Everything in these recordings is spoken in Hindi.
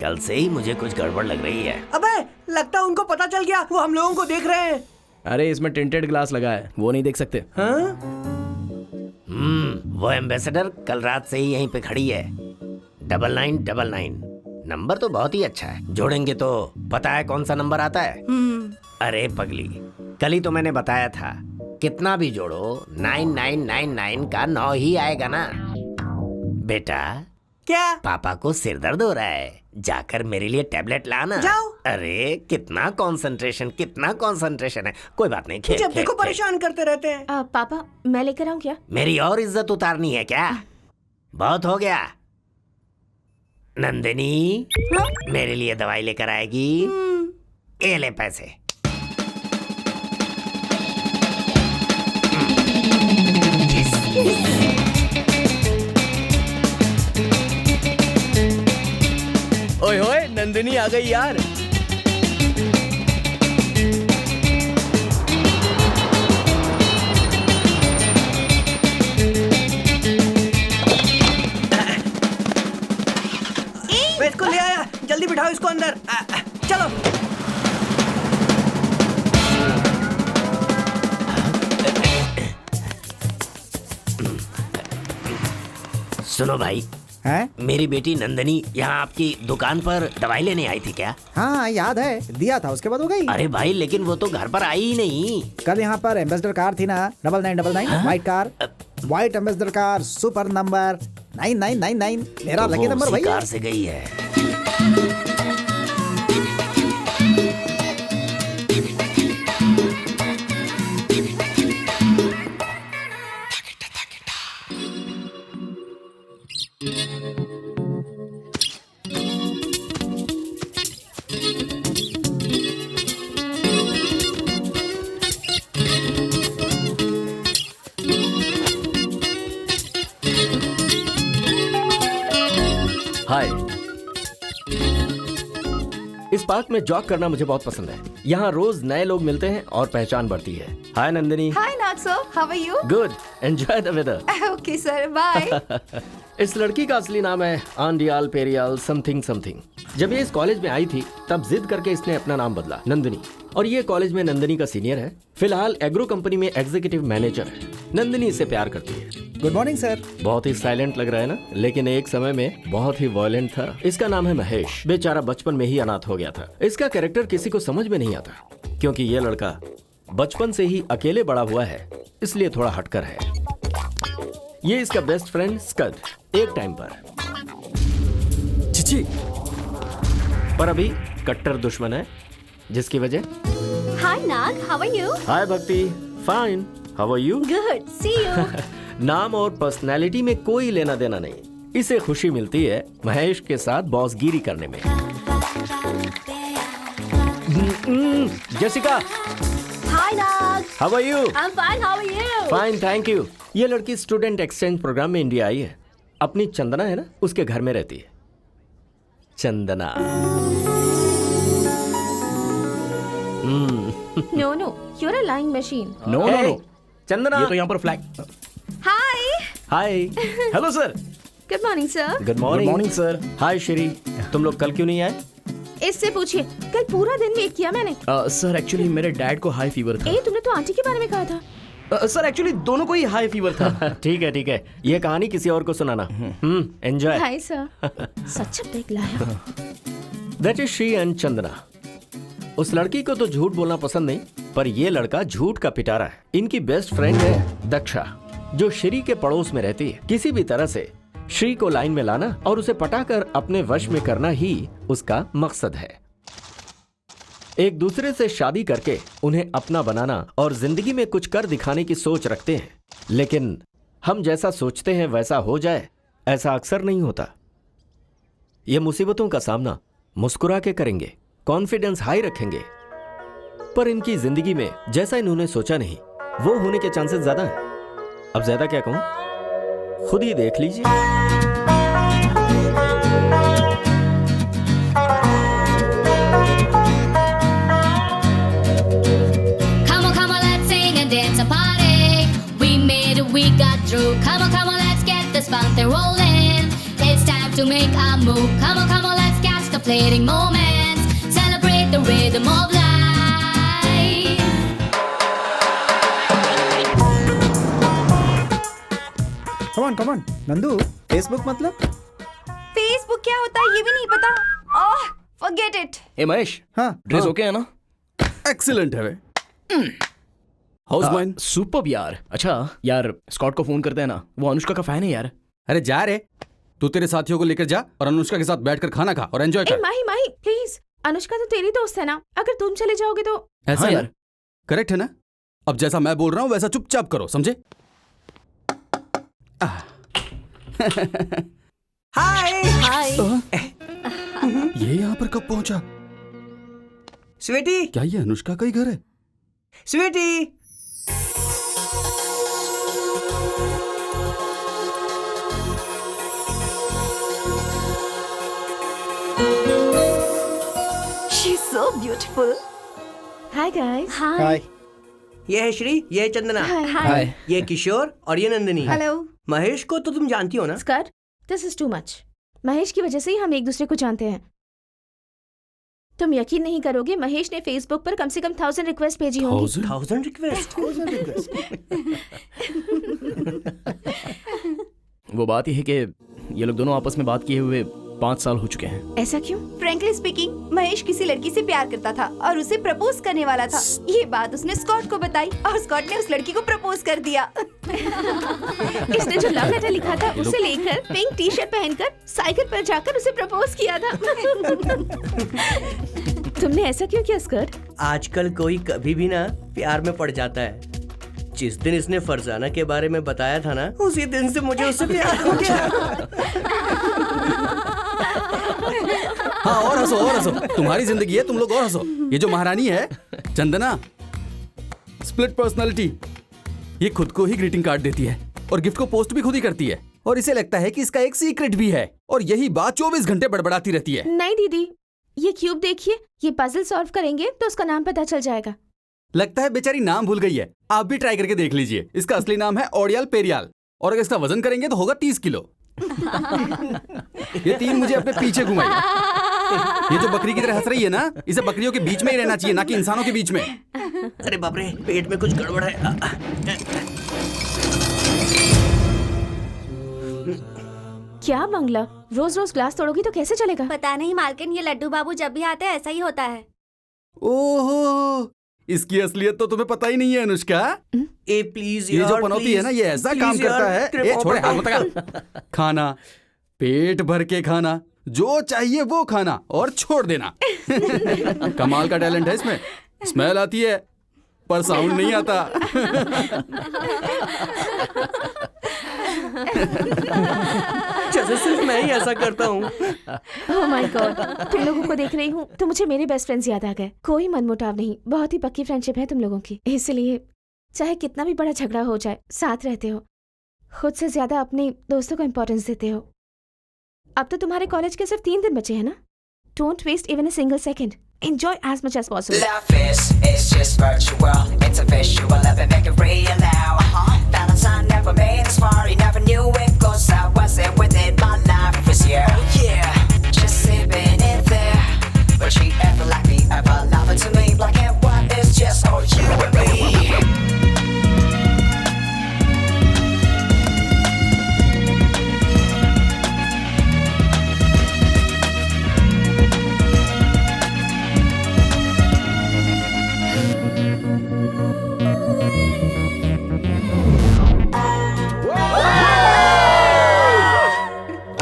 कल से ही मुझे कुछ गड़बड़ लग रही है। अबे लगता है उनको पता चल गया, वो हम लोगों को देख रहे हैं। अरे इसमें टिंटेड ग्लास लगा है, वो नहीं देख सकते। हाँ? वो एम्बेसडर कल रात से ही यहीं पे खड़ी है। 9999 नंबर तो बहुत ही अच्छा है। जोड़ेंगे तो पता है कौन सा नंबर आता है? अरे पगली, कल ही तो मैंने बताया था, कितना भी जोड़ो 9999 का 9 ही आएगा ना। बेटा क्या? पापा को सिर दर्द हो रहा है, जाकर मेरे लिए टैबलेट लाना। जाओ। अरे कितना कंसंट्रेशन है। कोई बात नहीं, खेल जब खेल, देखो खेल। परेशान करते रहते हैं। पापा मैं लेकर आऊं क्या? मेरी और इज्जत उतारनी है क्या? बहुत हो गया। नंदिनी मेरे लिए दवाई लेकर आएगी। ये ले पैसे। ओए होए, नंदिनी आ गई यार। मैं इसको ले आया, जल्दी बिठाओ इसको अंदर। चलो। सुनो भाई, हैं? मेरी बेटी नंदनी यहाँ आपकी दुकान पर दवाई लेने आई थी क्या? हाँ याद है, दिया था, उसके बाद हो गई। अरे भाई, लेकिन वो तो घर पर आई ही नहीं। कल यहाँ पर एम्बेसडर कार थी ना, 9999 white car, white ambassador car, super number 9999, मेरा लकी वो नंबर उसी वही है। कार से गई है। हाय। इस पार्क में जॉग करना मुझे बहुत पसंद है। यहाँ रोज नए लोग मिलते हैं और पहचान बढ़ती है। हाय नंदिनी। हाय नागसो, how are you? Good, enjoy the weather. Okay sir, bye. इस लड़की का असली नाम है आंडियाल पेरियाल समथिंग समथिंग। जब ये इस कॉलेज में आई थी तब जिद करके इसने अपना नाम बदला, नंदिनी। और ये कॉलेज में नंदिनी का सीनियर है। फिलहाल एग्रो कंपनी में एग्जीक्यूटिव मैनेजर है। नंदिनी इससे प्यार करती है। Good morning sir. बहुत ही साइलेंट लग रहा है ना, लेकिन एक समय में बहुत ही वायलेंट था। इसका नाम है महेश। बेचारा बचपन में ही अनाथ हो गया था। इसका कैरेक्टर किसी को समझ में नहीं आता, क्योंकि ये लड़का बचपन से ही अकेले बड़ा हुआ है, इसलिए थोड़ा हटकर है। ये इसका बेस्ट फ्रेंड स्कद एक टाइम पर चिची, पर अभी कट्टर दुश्मन है, जिसकी वजह। Hi Nag, how are you? Hi Bhakti, fine, how are you? Good, see you. नाम और पर्सनैलिटी में कोई लेना देना नहीं। इसे खुशी मिलती है महेश के साथ बॉसगिरी करने में। Jessica, hi Nag, how are you? I am fine, how are you? Fine, thank you. ये लड़की स्टूडेंट एक्सचेंज प्रोग्राम में इंडिया आई है। अपनी चंदना है ना, उसके घर में रहती है। Chandana. No no, you are a lying machine. No no no, Chandana. ये तो यहाँ पर flag. Hi, hi, hello sir. Good morning sir. Good morning. Morning sir. Hi Shri, तुम लोग कल क्यों नहीं आए? इससे पूछिए, कल पूरा दिन वेट किया मैंने। सर एक्चुअली मेरे डैड को हाई फीवर था। तुमने तो आंटी के बारे में कहा था। सर एक्चुअली दोनों को ही हाई फीवर था। ठीक है ठीक है, ये कहानी किसी और को सुनाना। एंजॉय। Hi sir. सच बेग लाया। That is she and Chandana. उस लड़की को तो झूठ बोलना पसंद नहीं, पर ये लड़का झूठ का पिटारा है। इनकी बेस्ट फ्रेंड है दक्षा, जो श्री के पड़ोस में रहती है। किसी भी तरह से श्री को लाइन में लाना और उसे पटाकर अपने वश में करना ही उसका मकसद है। एक दूसरे से शादी करके उन्हें अपना बनाना और जिंदगी में कुछ कर दिखाने की सोच रखते हैं, लेकिन हम जैसा सोचते हैं वैसा हो जाए, ऐसा अक्सर नहीं होता। ये मुसीबतों का सामना मुस्कुरा के करेंगे, कॉन्फिडेंस हाई रखेंगे, पर इनकी जिंदगी में जैसा इन्होंने सोचा नहीं वो होने के चांसेस ज्यादा हैं। अब ज्यादा क्या कहूं, खुद ही देख लीजिए। Come on, let's sing and dance and party. We made it, we got through. Come on, let's get this fun thing rolling. It's time to make a move. Come on, let's catch the fleeting moments. Celebrate the rhythm of life. Come on Nandu, Facebook मतलब? फेसबुक क्या होता है ये भी नहीं पता। ओह फॉरगेट इट। ए महेश, हाँ ड्रेस हाँ। ओके है ना? एक्सीलेंट है वे। House mine? सुपर्ब यार। अच्छा यार, स्कॉट को फोन करते हैं ना, वो अनुष्का का फैन है यार। अरे जा रे, तू तेरे साथियों को लेकर जा और अनुष्का के साथ बैठकर खाना खा और एंजॉय ए कर। माही प्लीज, अनुष्का तो तेरी दोस्त है ना, अगर तुम चले जाओगे तो। ऐसा हाँ है यार। ना? करेक्ट है ना? अब जैसा मैं बोल रहा हूँ वैसा चुपचाप करो, समझे? हाय हाय। ये यहाँ पर कब पहुंचा? स्वीटी, क्या ये अनुष्का का ही घर है? Sweety. She's so beautiful. Hi guys. हाय। ये है श्री, ये है चंदना, हाय। ये किशोर और ये नंदिनी। Hello. महेश को तो तुम जानती हो ना? Scott, this is too much. Mahesh की वजह से ही हम एक दूसरे को जानते हैं। तुम यकीन नहीं करोगे, महेश ने फेसबुक पर कम से कम 1000 रिक्वेस्ट भेजी होंगी। 1000 रिक्वेस्ट। वो बात ही है कि ये लोग दोनों आपस में बात किए हुए 5 साल हो चुके हैं। ऐसा क्यों? फ्रैंकली स्पीकिंग, महेश किसी लड़की से प्यार करता था और उसे प्रपोज करने वाला था। ये बात उसने स्कॉट को बताई और स्कॉट ने उस लड़की को प्रपोज कर दिया। इसने जो लव लेटर लिखा था उसे लेकर पिंक टी शर्ट पहनकर साइकिल पर जाकर उसे प्रपोज किया था। तुमने ऐसा क्यों किया स्कॉट? आजकल कोई कभी भी ना प्यार में पड़ जाता है। जिस दिन इसने फरजाना के बारे में बताया था ना, उसी दिन से मुझे उससे प्यार हो गया। हाँ, और हंसो। तुम्हारी जिंदगी है, तुम लोग और हंसो। ये जो महारानी है चंदना, स्प्लिट पर्सनालिटी, ये खुद को ही ग्रीटिंग कार्ड देती है और गिफ्ट को पोस्ट भी खुद ही करती है और इसे लगता है कि इसका एक सीक्रेट भी है और यही बात 24 घंटे बड़बड़ाती रहती है। नहीं दीदी, ये क्यूब देखिए, ये पजल सॉल्व करेंगे तो उसका नाम पता चल जाएगा। लगता है बेचारी नाम भूल गई है। आप भी ट्राई करके देख लीजिए। इसका असली नाम है ओडियाल पेरियाल और अगर इसका वजन करेंगे तो होगा 30 किलो। ये 3 मुझे अपने पीछे घुमाई। ये जो बकरी की तरह हंस रही है ना, इसे बकरियों के बीच में ही रहना चाहिए, ना कि इंसानों के बीच में। अरे बाप रे, पेट में कुछ गड़बड़ है। क्या मंगला, रोज रोज ग्लास तोड़ोगी तो कैसे चलेगा? पता नहीं मालकिन, ये लड्डू बाबू जब भी आते हैं ऐसा ही होता है। ओहो, इसकी असलियत तो तुम्हें पता ही नहीं है अनुष्का। ए प्लीज ये यार, जो पनौती please, है ना, ये ऐसा please काम करता यार, है। तेरे ए छोड़े, हाथ पापा मत लगा। खाना, पेट भर के खाना, जो चाहिए वो खाना और छोड़ देना। कमाल का टैलेंट है इसमें। स्मेल आती है पर साउंड नहीं आता। जैसे सिर्फ मैं ही ऐसा करता हूँ। ओह माय गॉड, तुम लोगों को देख रही हूँ तो मुझे मेरे बेस्ट फ्रेंड्स याद आ गए। कोई मनमुटाव नहीं, बहुत ही पक्की फ्रेंडशिप है तुम लोगों की। इसलिए चाहे कितना भी बड़ा झगड़ा हो जाए, साथ रहते हो। खुद से ज्यादा अपने दोस्तों को इम्पोर्टेंस देते हो। अब तो तुम्हारे कॉलेज के सिर्फ 3 दिन बचे हैं ना? Don't waste even a single second. Enjoy as much as possible. Love is just virtual. It's a visual, love it, make it real now. Valentine never made us far, he never knew it goes. I wasn't with it, my life was here. Yeah, just sipping it there. But she ever like me, ever loving to me. Black and white is just all you and me.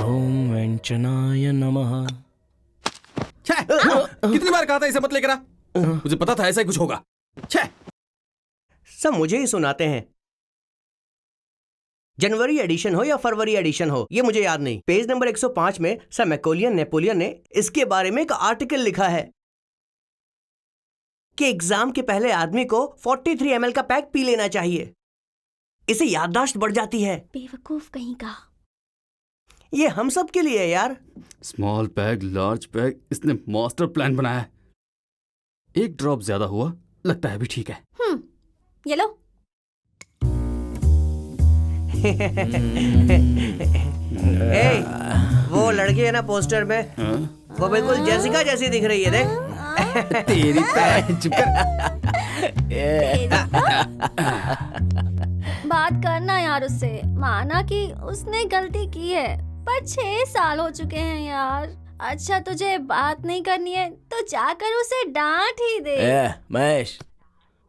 ओम वेंचनाय नमः। कितनी बार कहा था इसे मत लेकर आ? मुझे पता था ऐसा ही कुछ होगा। सब मुझे ही सुनाते हैं। जनवरी एडिशन हो या फरवरी एडिशन हो, ये मुझे याद नहीं। पेज नंबर 105 में सर मैकोलियन नेपोलियन ने इसके बारे में एक आर्टिकल लिखा है कि एग्जाम के पहले आदमी को 43 ml का पैक पी लेना चाहिए, इससे याददाश्त बढ़ जाती है। बेवकूफ कहीं का। ये हम सब के लिए है यार। स्मॉल पैग, लार्ज पैग, इसने मास्टर प्लान बनाया है। एक ड्रॉप ज्यादा हुआ, लगता है भी ठीक है। ये लो। ए, वो लड़की है ना पोस्टर में, वो बिल्कुल जेसिका जैसी दिख रही है, देख। तेरी चुप कर। बात करना यार उससे, माना कि उसने गलती की है, पर 6 साल हो चुके हैं यार। अच्छा तुझे बात नहीं करनी है तो जाकर उसे डांट ही दे। महेश,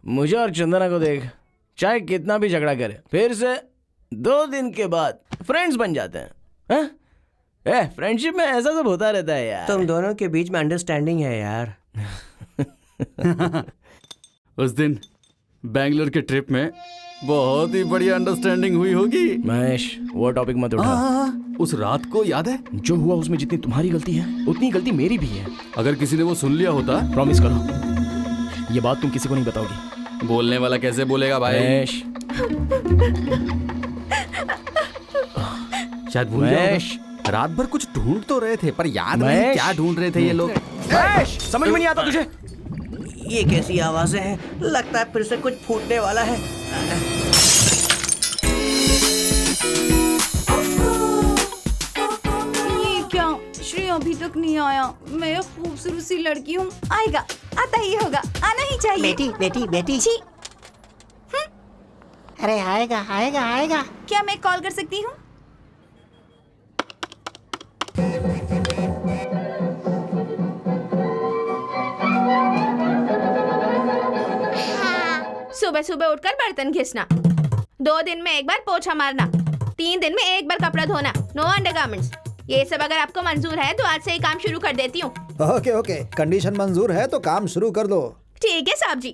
मुझे और चंदना को देख, चाहे कितना भी झगड़ा करे, फिर से 2 दिन के बाद फ्रेंड्स बन जाते हैं। फ्रेंडशिप में ऐसा सब होता रहता है यार। तुम दोनों के बीच में अंडरस्टैंडिंग है यार। उस दिन बैंगलोर के ट्रिप में बहुत ही बढ़िया अंडरस्टैंडिंग हुई होगी। महेश, वो टॉपिक मत उठा। उस रात को याद है? जो हुआ उसमें जितनी तुम्हारी गलती है उतनी गलती मेरी भी है। अगर किसी ने वो सुन लिया होता। प्रॉमिस करो ये बात तुम किसी को नहीं बताओगी। बोलने वाला कैसे बोलेगा भाई? महेश, शायद भूल गया होगा। रात भर कुछ ढूंढ तो रहे थे, पर याद नहीं क्या ढूंढ रहे थे ये लोग। समझ में नहीं आता तुझे? ये कैसी आवाजें हैं? लगता है फिर से कुछ फूटने वाला है। ये क्या? श्री अभी तक नहीं आया। मैं एक खूबसूरत सी लड़की हूँ, आएगा, आता ही होगा, आना ही चाहिए। बेटी बेटी बेटी। छी। अरे आएगा आएगा आएगा। क्या मैं कॉल कर सकती हूँ? सुबह सुबह उठकर बर्तन घिसना, 2 दिन में एक बार पोछा मारना, 3 दिन में एक बार कपड़ा धोना, नो अंडरगारमेंट्स। ये सब अगर आपको मंजूर है तो आज से ही काम शुरू कर देती हूँ। ओके ओके, कंडीशन मंजूर है तो काम शुरू कर दो। ठीक है साहब जी।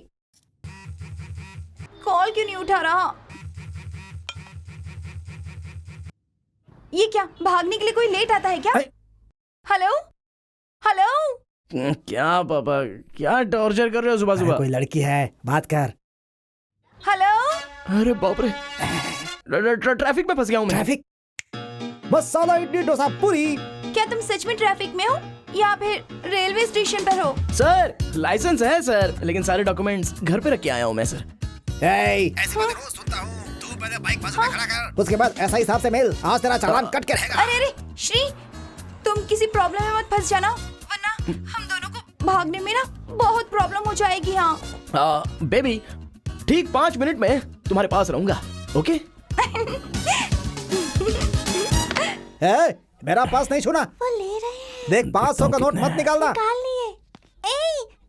कॉल क्यों नहीं उठा रहा? ये क्या, भागने के लिए कोई लेट आता है क्या? Hello hello. क्या पापा, क्या टॉर्चर कर रहे हो सुबह सुबह? कोई लड़की है, बात कर। हेलो। अरे बाप रे, ट्रैफिक में फंस गया हूँ मैं। ट्रैफिक? मसाला इडली डोसा पूरी। क्या तुम सच में ट्रैफिक में हो या फिर रेलवे स्टेशन पर हो? सर लाइसेंस है सर, लेकिन सारे डॉक्यूमेंट्स घर पे रख के आया हूँ मैं सर। ऐसी बातें रोज सुनता हूँ। तू पहले बाइक बाजू में खड़ा कर, उसके बाद ऐसा हिसाब से मिल। आज तेरा चालान कट के रहेगा। अरे अरे श्री, तुम किसी प्रॉब्लम में मत फंस जाना, वरना हम दोनों को भागने में ना बहुत प्रॉब्लम हो जाएगी। हाँ बेबी, ठीक 5 मिनट में तुम्हारे पास रहूंगा, ओके? मेरा पास नहीं छूना। वो ले रहे हैं। देख 500 का नोट मत निकालना। निकाल लिए।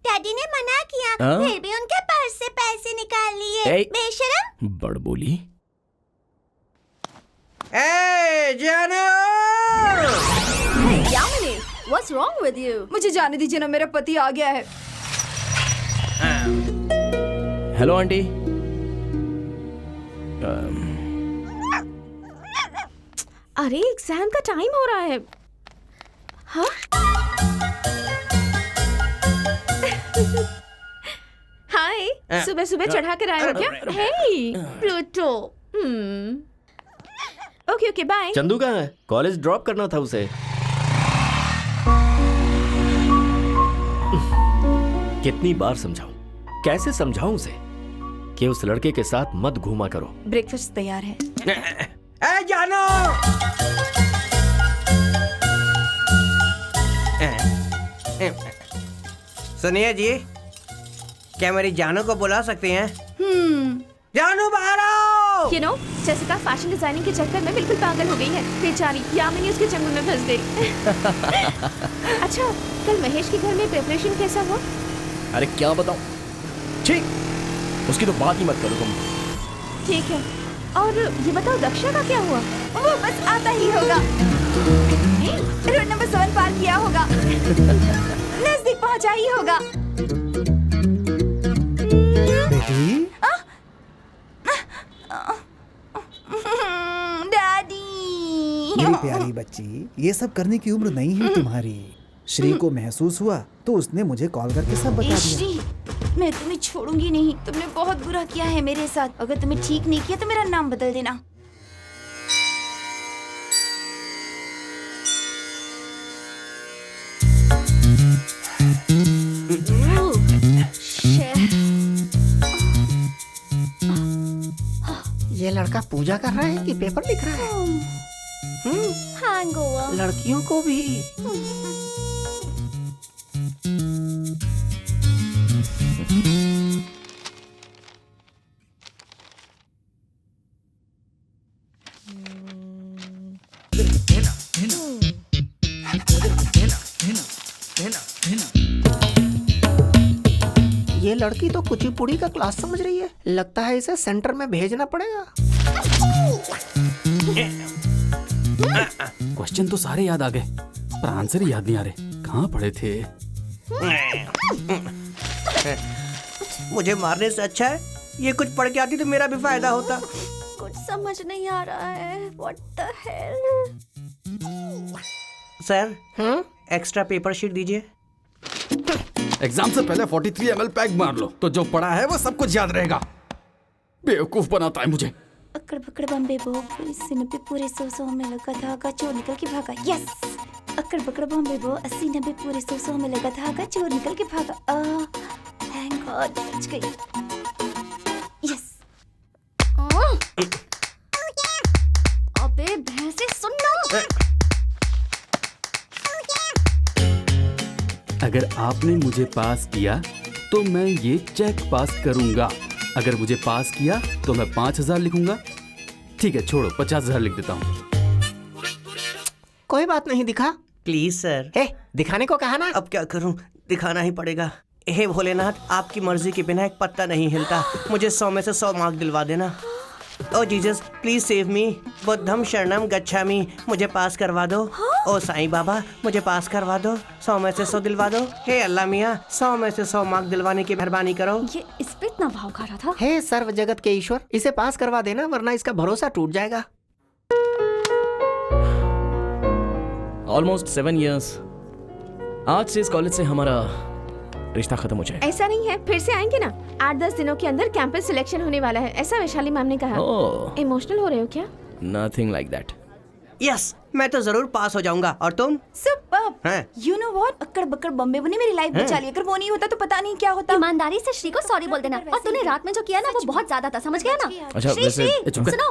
डैडी ने मना किया, फिर भी उनके पर्स से पैसे निकाल लिए। बेशरम। बड़ बोली। जानो। Yamini, what's wrong with you? मुझे जाने दीजिए ना, मेरा पति आ गया है। Hello aunty. अरे एग्जाम का टाइम हो रहा है। हाँ? हाय, सुबह सुबह चढ़ा कर आए हो क्या? Hey Pluto. Okay okay bye. Chandu कहाँ है? कॉलेज ड्रॉप करना था उसे। कितनी बार समझाऊं, कैसे समझाऊं उसे कि उस लड़के के साथ मत घूमा करो। ब्रेकफास्ट तैयार है। जानो। सुनिए जी, क्या मेरी जानो को बुला सकते हैं? जानो बाहर आओ। You know, Jessica fashion designing के चक्कर में बिल्कुल पागल हो गई है। बेचारी यामिनी उसके चंगुल में फंस गई। अच्छा, कल महेश के घर में प्रिपरेशन कैसा हुआ? अरे क्या बताऊं, ठीक, उसकी तो बात ही मत करो तुम। ठीक है, और ये बताओ दक्षा का क्या हुआ? वो बस आता ही होगा। रोड नंबर 7 पार किया होगा, नजदीक पहुंचा ही होगा। बेटी, डैडी। मेरी प्यारी बच्ची, ये सब करने की उम्र नहीं है तुम्हारी। श्री को महसूस हुआ तो उसने मुझे कॉल करके सब बता दिया। श्री, मैं तुम्हें छोड़ूंगी नहीं। तुमने बहुत बुरा किया है मेरे साथ। अगर तुम्हें ठीक नहीं किया तो मेरा नाम बदल देना। ये लड़का पूजा कर रहा है कि पेपर लिख रहा है? हैंगओवर। लड़कियों को भी। ये लड़की तो कुचिपुड़ी का क्लास समझ रही है। लगता है इसे सेंटर में भेजना पड़ेगा। क्वेश्चन तो सारे याद आ गए, पर आंसर ही याद नहीं आ रहे। कहाँ पढ़े थे? मुझे मारने से अच्छा है ये कुछ पढ़ के आती तो मेरा भी फायदा होता। कुछ समझ नहीं आ रहा है। What the hell. Sir extra paper sheet दीजिए। एग्जाम से पहले 43 ml पैक मार लो तो जो पढ़ा है वो सब कुछ याद रहेगा। बेवकूफ बनाता है मुझे। अकड़ बकड़ बम्बे बो अस्सी नब्बे पूरे 100 में लगा धागा चोर निकल के भागा। यस। अकड़ बकड़ बम्बे बो 80 90 पूरे 100 में लगा धागा चोर निकल के भागा। थैंक गॉड बच गई। यस। अबे भैंसे सुन ना। अगर आपने मुझे पास किया तो मैं ये चेक पास करूंगा। अगर मुझे पास किया तो मैं 5000 लिखूंगा। ठीक है छोड़ो, 50,000 लिख देता हूँ। कोई बात नहीं, दिखा। Please sir. दिखाने को कहा ना। अब क्या करूं, दिखाना ही पड़ेगा। हे भोलेनाथ, आपकी मर्जी के बिना एक पत्ता नहीं हिलता। मुझे 100 में से 100 मार्क दिलवा देना। ओ जीसस प्लीज सेव मी। बुद्धम शरणम गच्छामि। मुझे पास करवा दो। ओ साईं बाबा मुझे पास करवा दो। 100 में से 100 दिलवा दो। हे अल्लाह मियाँ 100 में से 100 मार्क दिलवाने की मेहरबानी करो। ये इस पे इतना भाव खा रहा था। हे सर्व जगत के ईश्वर, इसे पास करवा देना वरना इसका भरोसा टूट जाएगा। Almost 7 years। आज से इस कॉलेज से हमारा रिश्ता खत्म हो जाएगा। ऐसा नहीं है, फिर से आएंगे ना। 8-10 दिनों के अंदर कैंपस सिलेक्शन होने वाला है, ऐसा वैशाली मैम ने कहा। इमोशनल हो रहे हो क्या? Nothing like that। यस, मैं तो जरूर पास हो जाऊंगा। और तुम? सुपर्ब। यू नो व्हाट, अक्कड़ बक्कड़ बम्बे ने मेरी लाइफ बचा ली। अगर वो नहीं होता तो पता नहीं क्या होता। ईमानदारी से श्री को सॉरी बोल देना। और तूने रात में जो किया ना वो बहुत ज्यादा था, समझ गया ना? अच्छा, श्री, वैसे- श्री, चुप कर। सुनो।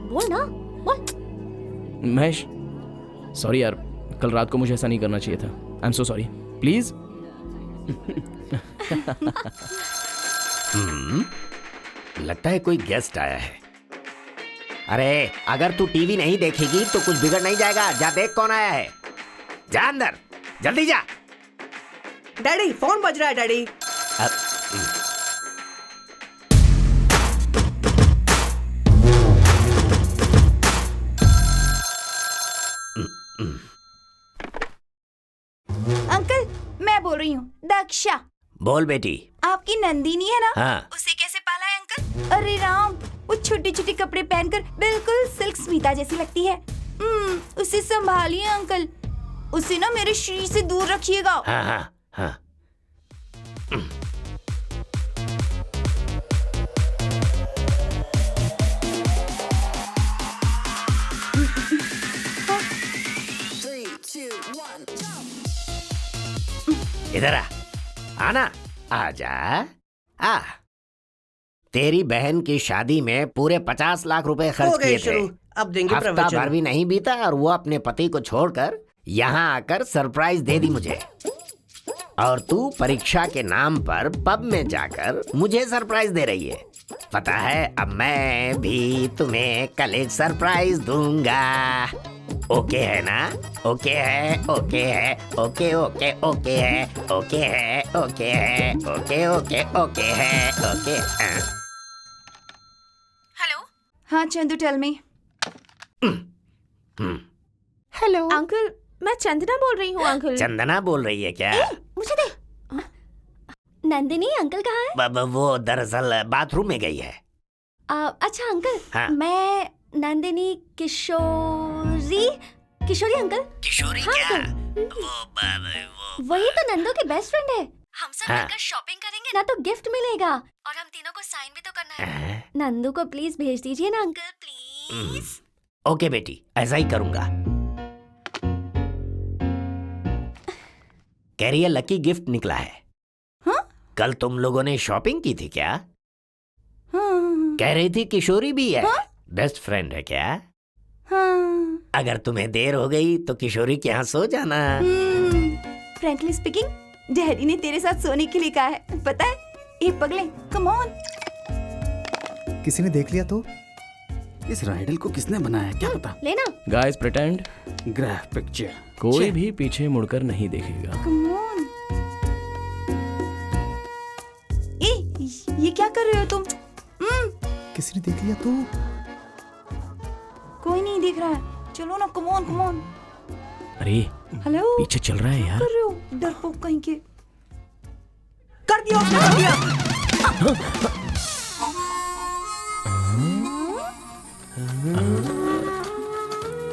बोल ना, बोल। महेश सॉरी यार, कल रात को मुझे ऐसा नहीं करना चाहिए था। I am so sorry. Please. लगता है कोई गेस्ट आया है। अरे अगर तू टीवी नहीं देखेगी तो कुछ बिगड़ नहीं जाएगा। जा देख कौन आया है। जा अंदर, जल्दी जा। डैडी फोन बज रहा है डैडी। अंकल मैं बोल रही हूँ दक्षा। बोल बेटी। आपकी नंदिनी है ना? हाँ। उसे कैसे पाला है अंकल? अरे राम, वो छोटे छोटे कपड़े पहनकर बिल्कुल सिल्क स्मिता जैसी लगती है। उसे संभालिए अंकल। उसे ना मेरे श्री से दूर रखिएगा। हाँ हाँ हाँ। इधर आ, आना, आजा, आ। तेरी बहन की शादी में पूरे 50 लाख रुपए खर्च किए थे। अब देंगे हफ्ता प्रवचन। भर भी नहीं बीता और वो अपने पति को छोड़कर यहाँ आकर सरप्राइज दे दी मुझे। और तू परीक्षा के नाम पर पब में जाकर मुझे सरप्राइज दे रही है। पता है अब मैं भी तुम्हें कल एक सरप्राइज दूंगा। ओके है ना? ओके है, ओके है, ओके ओके ओके है, ओके है, ओके है, ओके ओके ओके है, ओके। हेलो। हाँ Chandu tell me. Hello uncle, मैं चंदना बोल रही हूँ। अंकल चंदना बोल रही है क्या? मुझे दे। नंदिनी अंकल कहाँ है? वो दरअसल बाथरूम में गई है। अच्छा अंकल। हाँ। मैं नंदिनी किशोरी अंकल। किशोरी हाँ, क्या? वो वही तो नंदू की बेस्ट फ्रेंड है। हम सब हाँ। मिलकर शॉपिंग करेंगे ना तो गिफ्ट मिलेगा और हम तीनों को साइन भी तो करना है। नंदू को प्लीज भेज दीजिए ना अंकल, प्लीज। ओके बेटी, ऐसा ही करूंगा। कह रही है लकी गिफ्ट निकला है। हाँ? कल तुम लोगों ने शॉपिंग की थी क्या? हाँ। कह रही थी किशोरी भी है। हाँ? बेस्ट फ्रेंड है क्या? हाँ। अगर तुम्हें देर हो गई तो किशोरी के यहाँ सो जाना। फ्रैंकली स्पीकिंग, डैडी ने तेरे साथ सोने के लिए कहा है, पता है? ए पगले, कम ऑन। किसी ने देख लिया तो? इस राइडल को किसने बनाया क्या पता। लेना। गाइस प्रिटेंड ग्राफ पिक्चर कोई भी पीछे मुड़कर नहीं देखेगा। Come on. ये क्या कर रहे हो तुम? किसने देख लिया तो? कोई नहीं देख रहा है, चलो ना, कम ऑन कम ऑन। अरे हेलो, पीछे चल रहा है यार। कर रहे हो डरपोक कहीं के। कर दिया उसने, कर दिया।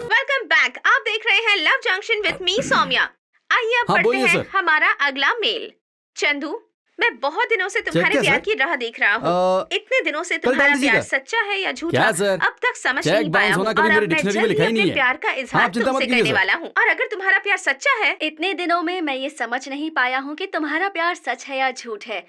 Welcome back. आप देख रहे हैं love junction with me Soumya. आइए अब हाँ, पढ़ते बोलिए हैं सर। हमारा अगला मेल। चंदू, मैं बहुत दिनों से तुम्हारे क्या, प्यार सर? की राह देख रहा हूँ। इतने दिनों से कल डाल तुम्हारा प्यार दीजिएगा। सच्चा है या झूठा क्या, सर? अब तक समझ चेक नहीं पाया बाउंस हूँ होना कभी और मेरे अब मैं डिक्शनरी में जल्द ही लिखा ही अपने नहीं है। प्यार का हाँ, इजहार आप चिंता मत तुमसे कीजिए, करने सर। वाला हूँ। और अगर तुम्हारा प्यार सच्चा है, इतने दिनों में मैं ये समझ नहीं पाया हूँ कि तुम्हारा प्यार सच है या झूठ है।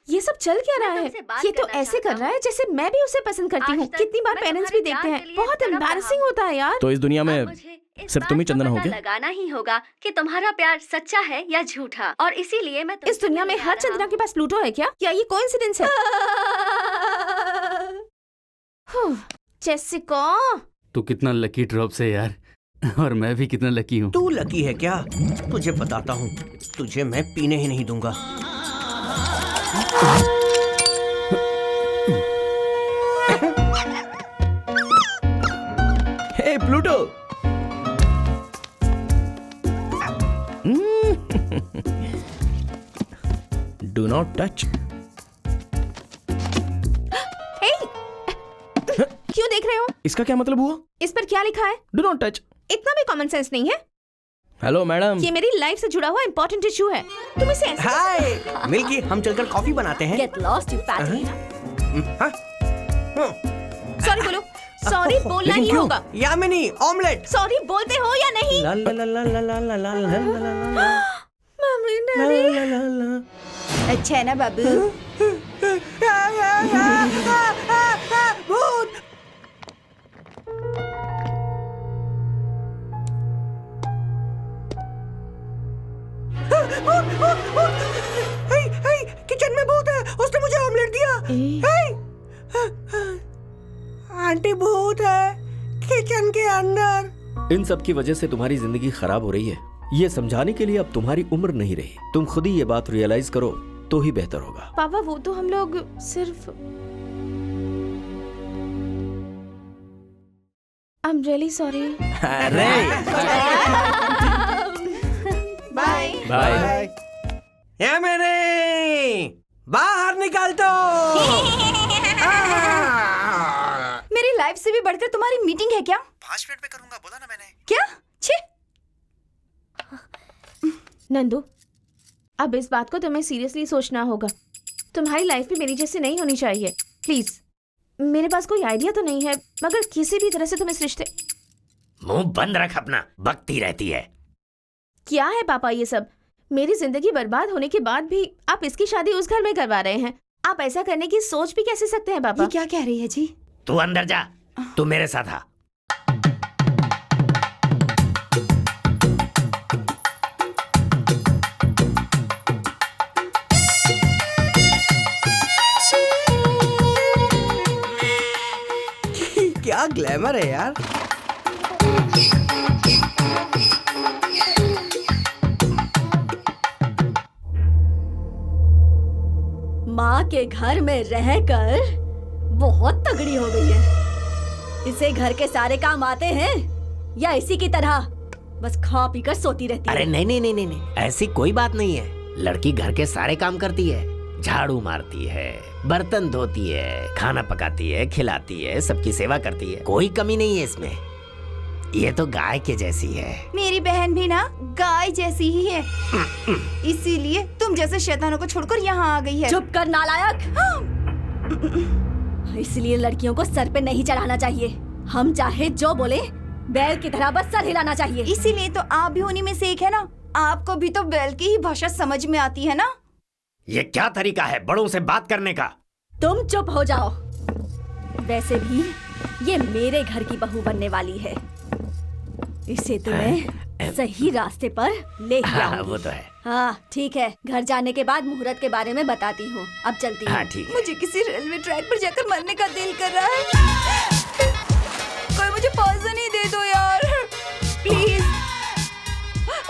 ये सब चल क्या रहा है? तुमसे बात ये तो करना ऐसे कर चाहता रहा है जैसे मैं भी उसे पसंद करती आज हूँ। तक कितनी बार मैं पेरेंट्स भी तुम्हारे देखते प्यार हैं, के लिए बहुत तड़प रहा एम्बैरेसिंग हूँ। होता है यार। तो इस दुनिया अब में मुझे इस सिर्फ तुम ही बात का चंदना हो पता क्या? लगाना ही होगा कि तुम्हारा प्यार सच्चा है या झूठा, और इसीलिए मैं इस दुनिया में हर चंद्रा के पास प्लूटो है क्या? या ये कोइंसिडेंस है? जेसिका, तू कितना लकी ड्रॉप से यार, और मैं भी कितना लकी हूँ। तू लकी है क्या? तुझे बताता हूँ, तुझे मैं पीने ही नहीं दूंगा। हे प्लूटो। Do not touch. क्यों देख रहे हो? इसका क्या मतलब हुआ? इस पर क्या लिखा है? Do not touch. इतना भी कॉमन सेंस नहीं है? Hello madam. ये मेरी लाइफ से जुड़ा हुआ इंपॉर्टेंट इशू है। तुम इसे ऐसे हाय मिल्की, हम चलकर कॉफी बनाते हैं। Get lost you fatty. Sorry बोलो। सॉरी बोलना लेकिन ही क्यों? होगा। यामिनी, ऑमलेट। सॉरी बोलते हो या नहीं? ला ला ला ला ला ला ला ला ला ला ला। Mummy daddy. ला ला ला। अच्छा है ना बाबू? भूत। किचन में भूत है, उसने मुझे ऑमलेट दिया। आंटी भूत है किचन के अंदर। इन सब की वजह से तुम्हारी जिंदगी खराब हो रही है। ये समझाने के लिए अब तुम्हारी उम्र नहीं रही। तुम खुद ही ये बात रियलाइज करो तो ही बेहतर होगा। पापा वो तो हम लोग सिर्फ आई एम रियली सॉरी। अरे बाय बाय। ये मेरे बाहर निकाल दो। मेरी लाइफ से भी बढ़कर तुम्हारी मीटिंग है क्या? 5 मिनट में करूंगा, बोला ना मैंने। क्या? छी। नंदू, अब इस बात को तुम्हें सीरियसली सोचना होगा। तुम्हारी लाइफ भी मेरी जैसी नहीं होनी चाहिए। प्लीज, मेरे पास कोई आइडिया तो नहीं है, मगर किसी भी तरह से तुम इस रिश्ते। मुंह बंद रख अपना, बकती रहती है। क्या है पापा ये सब? मेरी जिंदगी बर्बाद होने के बाद भी आप इसकी शादी उस घर में करवा रहे हैं। आप ऐसा करने की सोच भी कैसे सकते हैं पापा? ये क्या कह रही है जी? तू अंदर जा, तू मेरे साथ आ। क्या ग्लैमर है यार। माँ के घर में रहकर बहुत तगड़ी हो गई है। इसे घर के सारे काम आते हैं या इसी की तरह बस खा पी कर सोती रहती अरे है? नहीं नहीं नहीं नहीं नहीं, ऐसी कोई बात नहीं है। लड़की घर के सारे काम करती है, झाड़ू मारती है, बर्तन धोती है, खाना पकाती है, खिलाती है, सबकी सेवा करती है। कोई कमी नहीं है इसमें। ये तो गाय के जैसी है। मेरी बहन भी ना गाय जैसी ही है, इसीलिए तुम जैसे शैतानों को छोड़कर यहाँ आ गई है। चुप कर नालायक। इसलिए लड़कियों को सर पे नहीं चढ़ाना चाहिए। हम चाहे जो बोले बैल की तरह बस सर हिलाना चाहिए। इसीलिए तो आप भी उन्हीं में से एक है ना। आपको भी तो बैल की ही भाषा समझ में आती है ना। ये क्या तरीका है बड़ों से बात करने का? तुम चुप हो जाओ। वैसे भी ये मेरे घर की बहू बनने वाली है। इसे तुम्हें सही रास्ते पर ले हाँ, वो तो है। हाँ ठीक है, घर जाने के बाद मुहूर्त के बारे में बताती हूँ। अब चलती हूँ। हाँ ठीक है। मुझे किसी रेलवे ट्रैक पर जाकर मरने का दिल कर रहा है। मुझे पर्सन ही दे दो यार प्लीज।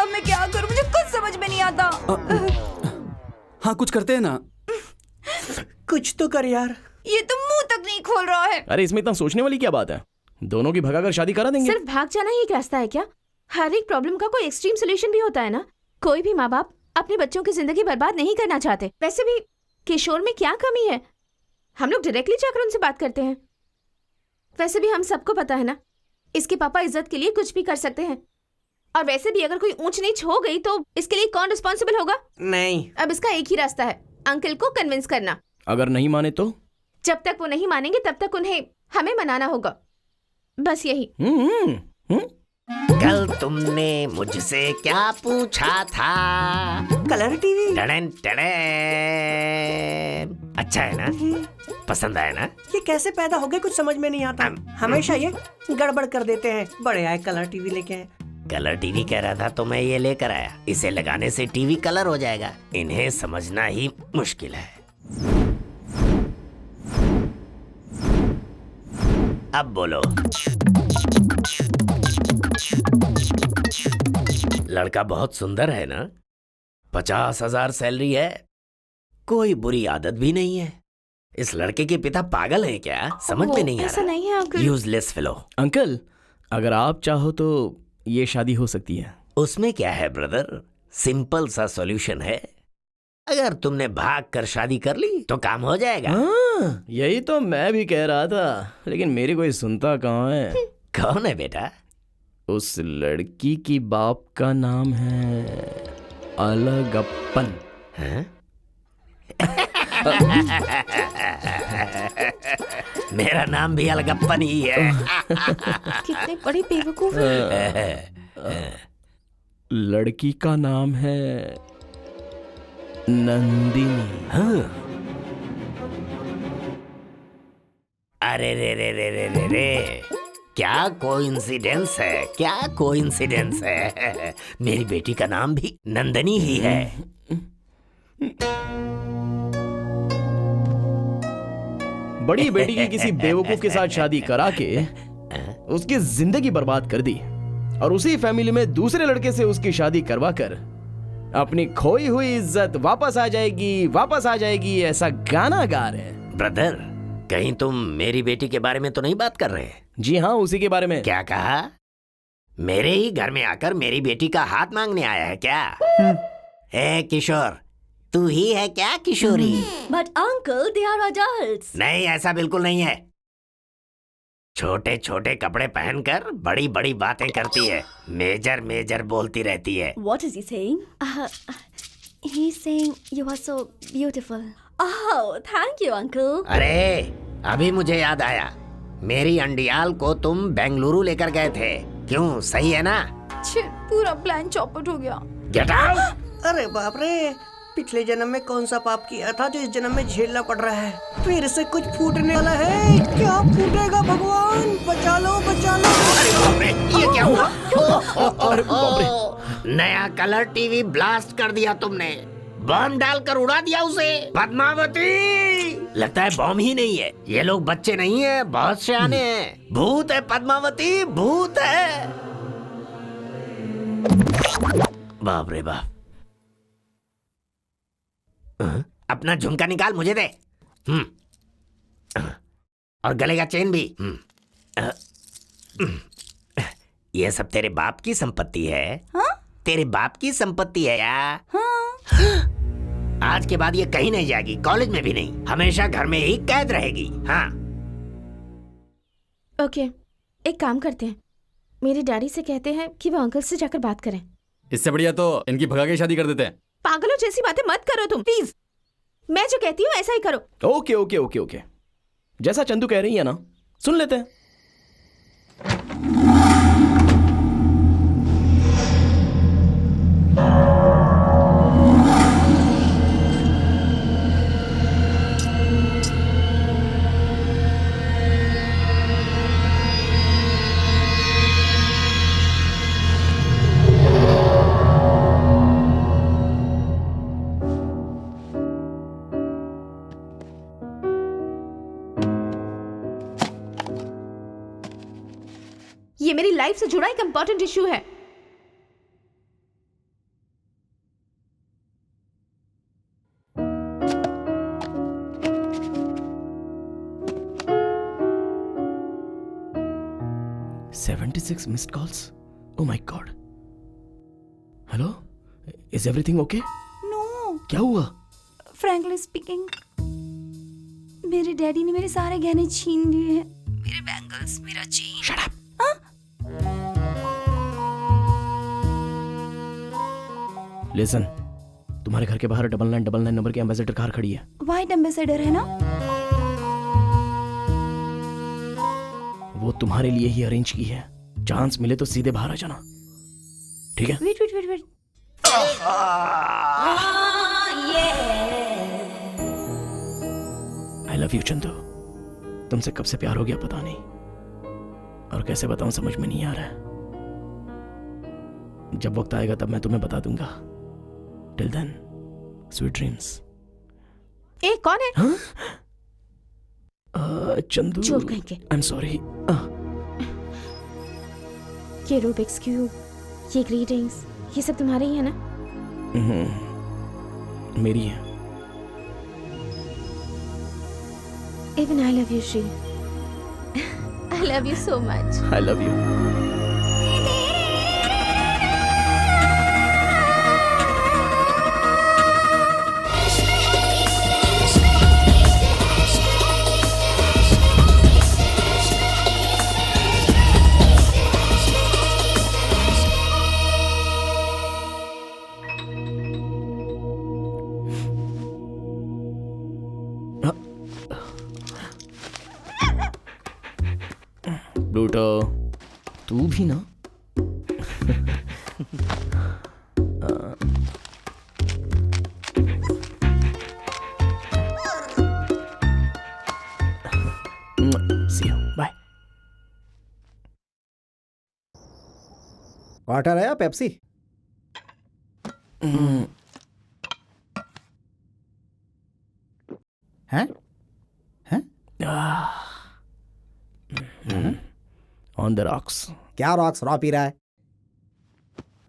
अब मैं क्या करूं, मुझे कुछ समझ में नहीं आता। हाँ कुछ करते हैं ना। कुछ तो कर यार। ये तो मुंह तक नहीं खोल रहा है। अरे इसमें इतना सोचने वाली क्या बात है, दोनों की भगाकर शादी करा देंगे। सिर्फ भाग जाना ही एक रास्ता है क्या? हर एक प्रॉब्लम का कोई एक्सट्रीम सोल्यूशन भी होता है ना। कोई भी माँ बाप अपने बच्चों की जिंदगी बर्बाद नहीं करना चाहते। वैसे भी किशोर में क्या कमी है, हम लोग डायरेक्टली जाकर उनसे बात करते हैं। वैसे भी हम सबको पता है ना, इसके पापा इज्जत के लिए कुछ भी कर सकते हैं। और वैसे भी अगर कोई ऊंच नीच हो गई तो इसके लिए कौन रिस्पॉन्सिबल होगा? नहीं। अब इसका एक ही रास्ता है, अंकल को कन्विंस करना। अगर नहीं माने तो? जब तक वो नहीं मानेंगे तब तक उन्हें हमें मनाना होगा, बस यही। कल तुमने मुझसे क्या पूछा था? Colour TV. टड़न टड़न। अच्छा है ना? पसंद आया ना? ये कैसे पैदा हो गए कुछ समझ में नहीं आता। हमेशा ये गड़बड़ कर देते हैं। बड़े आए कलर टीवी लेके आए। कलर टीवी कह रहा था तो मैं ये लेकर आया। इसे लगाने से टीवी कलर हो जाएगा। इन्हें समझना ही मुश्किल है। अब बोलो। लड़का बहुत सुंदर है ना? 50,000 सैलरी है, कोई बुरी आदत भी नहीं है। इस लड़के के पिता पागल हैं क्या? समझ में नहीं आ ऐसा रहा। नहीं है अंकल। Useless fellow. अंकल अगर आप चाहो तो ये शादी हो सकती है। उसमें क्या है ब्रदर, सिंपल सा सॉल्यूशन है। अगर तुमने भाग कर शादी कर ली तो काम हो जाएगा। हाँ, यही तो मैं भी कह रहा था, लेकिन मेरी कोई सुनता कहाँ है। कौन है बेटा? उस लड़की की बाप का नाम है अलगप्पन। हैं? मेरा नाम भी अलगप्पन ही है। कितने बड़े बेवकूफ हैं। लड़की का नाम है नंदिनी। हाँ। अरे रे रे रे रे रे रे, क्या कोइंसिडेंस है, क्या कोइंसिडेंस है। मेरी बेटी का नाम भी नंदनी ही है। बड़ी बेटी की किसी बेवकूफ के साथ शादी करा के उसकी जिंदगी बर्बाद कर दी, और उसी फैमिली में दूसरे लड़के से उसकी शादी करवा कर अपनी खोई हुई इज्जत वापस आ जाएगी, ऐसा गाना गा रहे हैं। ब्रदर, कहीं तुम मेरी बेटी के बारे में तो नहीं बात कर रहे? जी हाँ, उसी के बारे में। क्या कहा? मेरे ही घर में आकर मेरी बेटी का हाथ मांगने आया है क्या? ए किशोर, तू ही है क्या Kishori? But uncle they are adults. नहीं, ऐसा बिल्कुल नहीं है। छोटे छोटे कपड़े पहनकर बड़ी बड़ी बातें करती है, मेजर मेजर बोलती रहती है। What is he saying? He's saying you are so beautiful. Oh, thank you, uncle. अरे अभी मुझे याद आया, मेरी अंडियाल को तुम बेंगलुरु लेकर गए थे, क्यों? सही है ना? पूरा प्लान चौपट हो गया। Get out! अरे बाप रे, पिछले जन्म में कौन सा पाप किया था जो इस जन्म में झेलना पड़ रहा है? फिर से कुछ फूटने वाला है। क्या फूटेगा भगवान? बचा लो, बचा लो। अरे बाप रे, ये क्या हुआ? अरे बाप रे, नया कलर टीवी ब्लास्ट कर दिया तुमने, बम डालकर उड़ा दिया उसे। पद्मावती, लगता है बम ही नहीं है, ये लोग बच्चे नहीं है, बहुत सियाने हैं। भूत है पद्मावती, भूत है। बाप रे बाप। अपना झुमका निकाल, मुझे दे। और गले का चेन भी। ये सब तेरे बाप की संपत्ति है। हाँ? तेरे बाप की संपत्ति है यार। हाँ? आज के बाद ये कहीं नहीं जाएगी, कॉलेज में भी नहीं, हमेशा घर में ही कैद रहेगी। हाँ। ओके, एक काम करते हैं, मेरे डैडी से कहते हैं कि वो अंकल से जाकर बात करें। इससे बढ़िया तो इनकी भगा के शादी कर देते हैं। पागलों जैसी बातें मत करो तुम, प्लीज। मैं जो कहती हूँ ऐसा ही करो। ओके ओके ओके ओके, जैसा चंदू कह रही है ना, सुन लेते हैं। ये मेरी लाइफ से जुड़ा एक इम्पोर्टेंट इशू है। $76 missed calls. Oh my God. Hello? Is everything okay? No क्या हुआ? फ्रैंकली स्पीकिंग, मेरे डैडी ने मेरे सारे गहने छीन लिए हैं, मेरे बैंगल्स, मेरा चेन। Shut up. Listen, तुम्हारे घर के बाहर 9999 नंबर की एम्बेसडर कार खड़ी है। व्हाइट एम्बेसडर है ना? वो तुम्हारे लिए ही अरेंज की है। चांस मिले तो सीधे बाहर आ जाना, ठीक है? Wait wait wait wait. I love you Chandu. तुमसे कब से प्यार हो गया पता नहीं, और कैसे बताऊं समझ में नहीं आ रहा है। जब वक्त आएगा तब मैं तुम्हें बता दूंगा। Till then sweet dreams. ए कौन है? हाँ? चंदू। चोर कहीं के। I am sorry. ये रूबिक्स क्यूब, ये ग्रीटिंग्स, ये सब तुम्हारे ही है ना? मेरी है। Even I love you, Shri. I love you so much. I love you. Pluto, तू भी ना? See you. Bye. वाटर है या पेप्सी? हैं? हैं? On the rocks. क्या रॉक्स रॉ पी रहा है?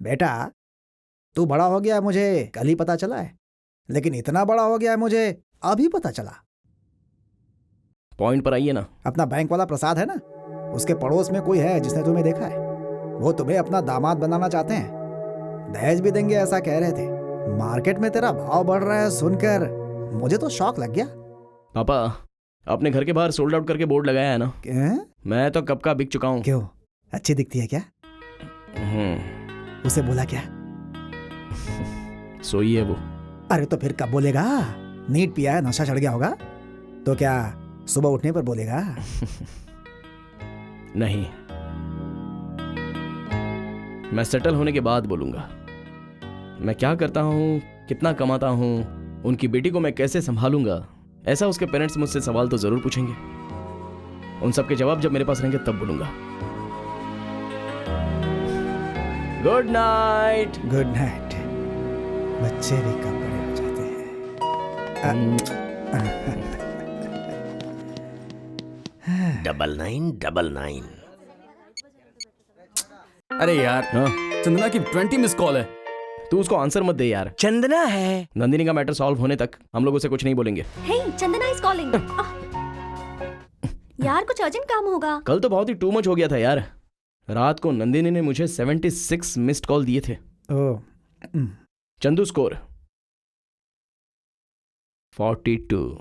बेटा तू बड़ा हो गया है मुझे कल ही पता चला है, लेकिन इतना बड़ा हो गया है मुझे अभी पता चला। पॉइंट पर आइए ना। अपना बैंक वाला प्रसाद है ना, उसके पड़ोस में कोई है जिसने तुम्हें देखा है। वो तुम्हें अपना दामाद बनाना चाहते हैं, दहेज भी देंगे ऐसा कह रहे थे। मार्केट में तेरा भाव बढ़ रहा है सुनकर मुझे तो शौक लग गया। पापा, अपने घर के बाहर सोल्ड आउट करके बोर्ड लगाया है ना? मैं तो कब का बिक चुका हूँ। क्यों, अच्छी दिखती है क्या? उसे बोला क्या? सोई है वो। अरे तो फिर कब बोलेगा? नीट पिया है, नशा चढ़ गया होगा तो क्या सुबह उठने पर बोलेगा? नहीं, मैं सेटल होने के बाद बोलूंगा। मैं क्या करता हूँ, कितना कमाता हूँ, उनकी बेटी को मैं कैसे संभालूंगा, ऐसा उसके पेरेंट्स मुझसे सवाल तो जरूर पूछेंगे। उन सब के जवाब जब मेरे पास रहेंगे तब बोलूंगा। Good night. Good night. बच्चे भी कब बड़े हो जाते हैं। 9999। अरे यार, चंदना की 20 मिस कॉल है। तू उसको आंसर मत दे यार। चंदना है। नंदिनी का मैटर सॉल्व होने तक हम लोग उसे कुछ नहीं बोलेंगे। हे, चंदना इज कॉलिंग। यार कुछ अर्जेंट काम होगा। कल तो बहुत ही टू मच हो गया था यार। रात को नंदिनी ने मुझे 76 मिस्ड कॉल दिए थे। चंदू स्कोर 42।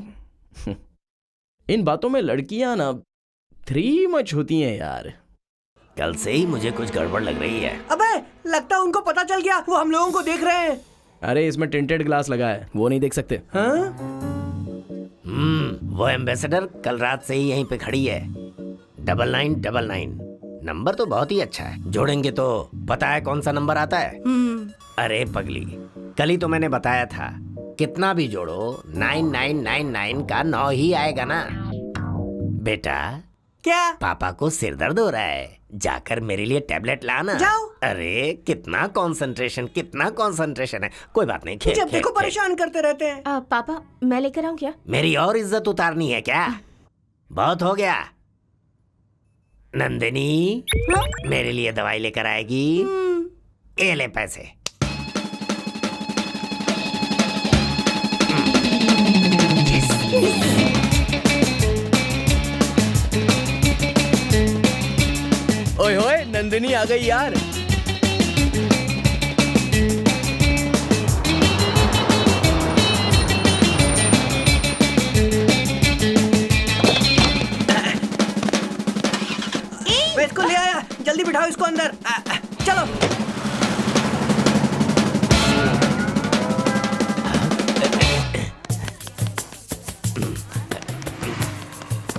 इन बातों में लड़कियां ना 3 मच होती हैं यार। कल से ही मुझे कुछ गड़बड़ लग रही है। अबे लगता है उनको पता चल गया, वो हम लोगों को देख रहे हैं। अरे इसमें टिंटेड ग्लास लगा है, वो नहीं देख सकते। हाँ? वो एम्बेसडर कल रात से ही यहीं पे खड़ी है। 9999 नंबर तो बहुत ही अच्छा है। जोड़ेंगे तो पता है कौन सा नंबर आता है? अरे पगली, कल ही तो मैंने बताया था, कितना भी जोड़ो 9999 का 9 ही आएगा ना। बेटा क्या? पापा को सिर दर्द हो रहा है, जाकर मेरे लिए टैबलेट लाना। जाओ। अरे कितना कंसंट्रेशन है। कोई बात नहीं, खेल जब खेल, देखो खेल। परेशान करते रहते हैं। पापा मैं लेकर आऊं क्या? मेरी और इज्जत उतारनी है क्या? बहुत हो गया। नंदिनी, मेरे लिए दवाई लेकर आएगी? ये ले पैसे। ओए होए, नंदिनी आ गई यार। मैं इसको ले आया, जल्दी बिठाओ इसको अंदर। चलो।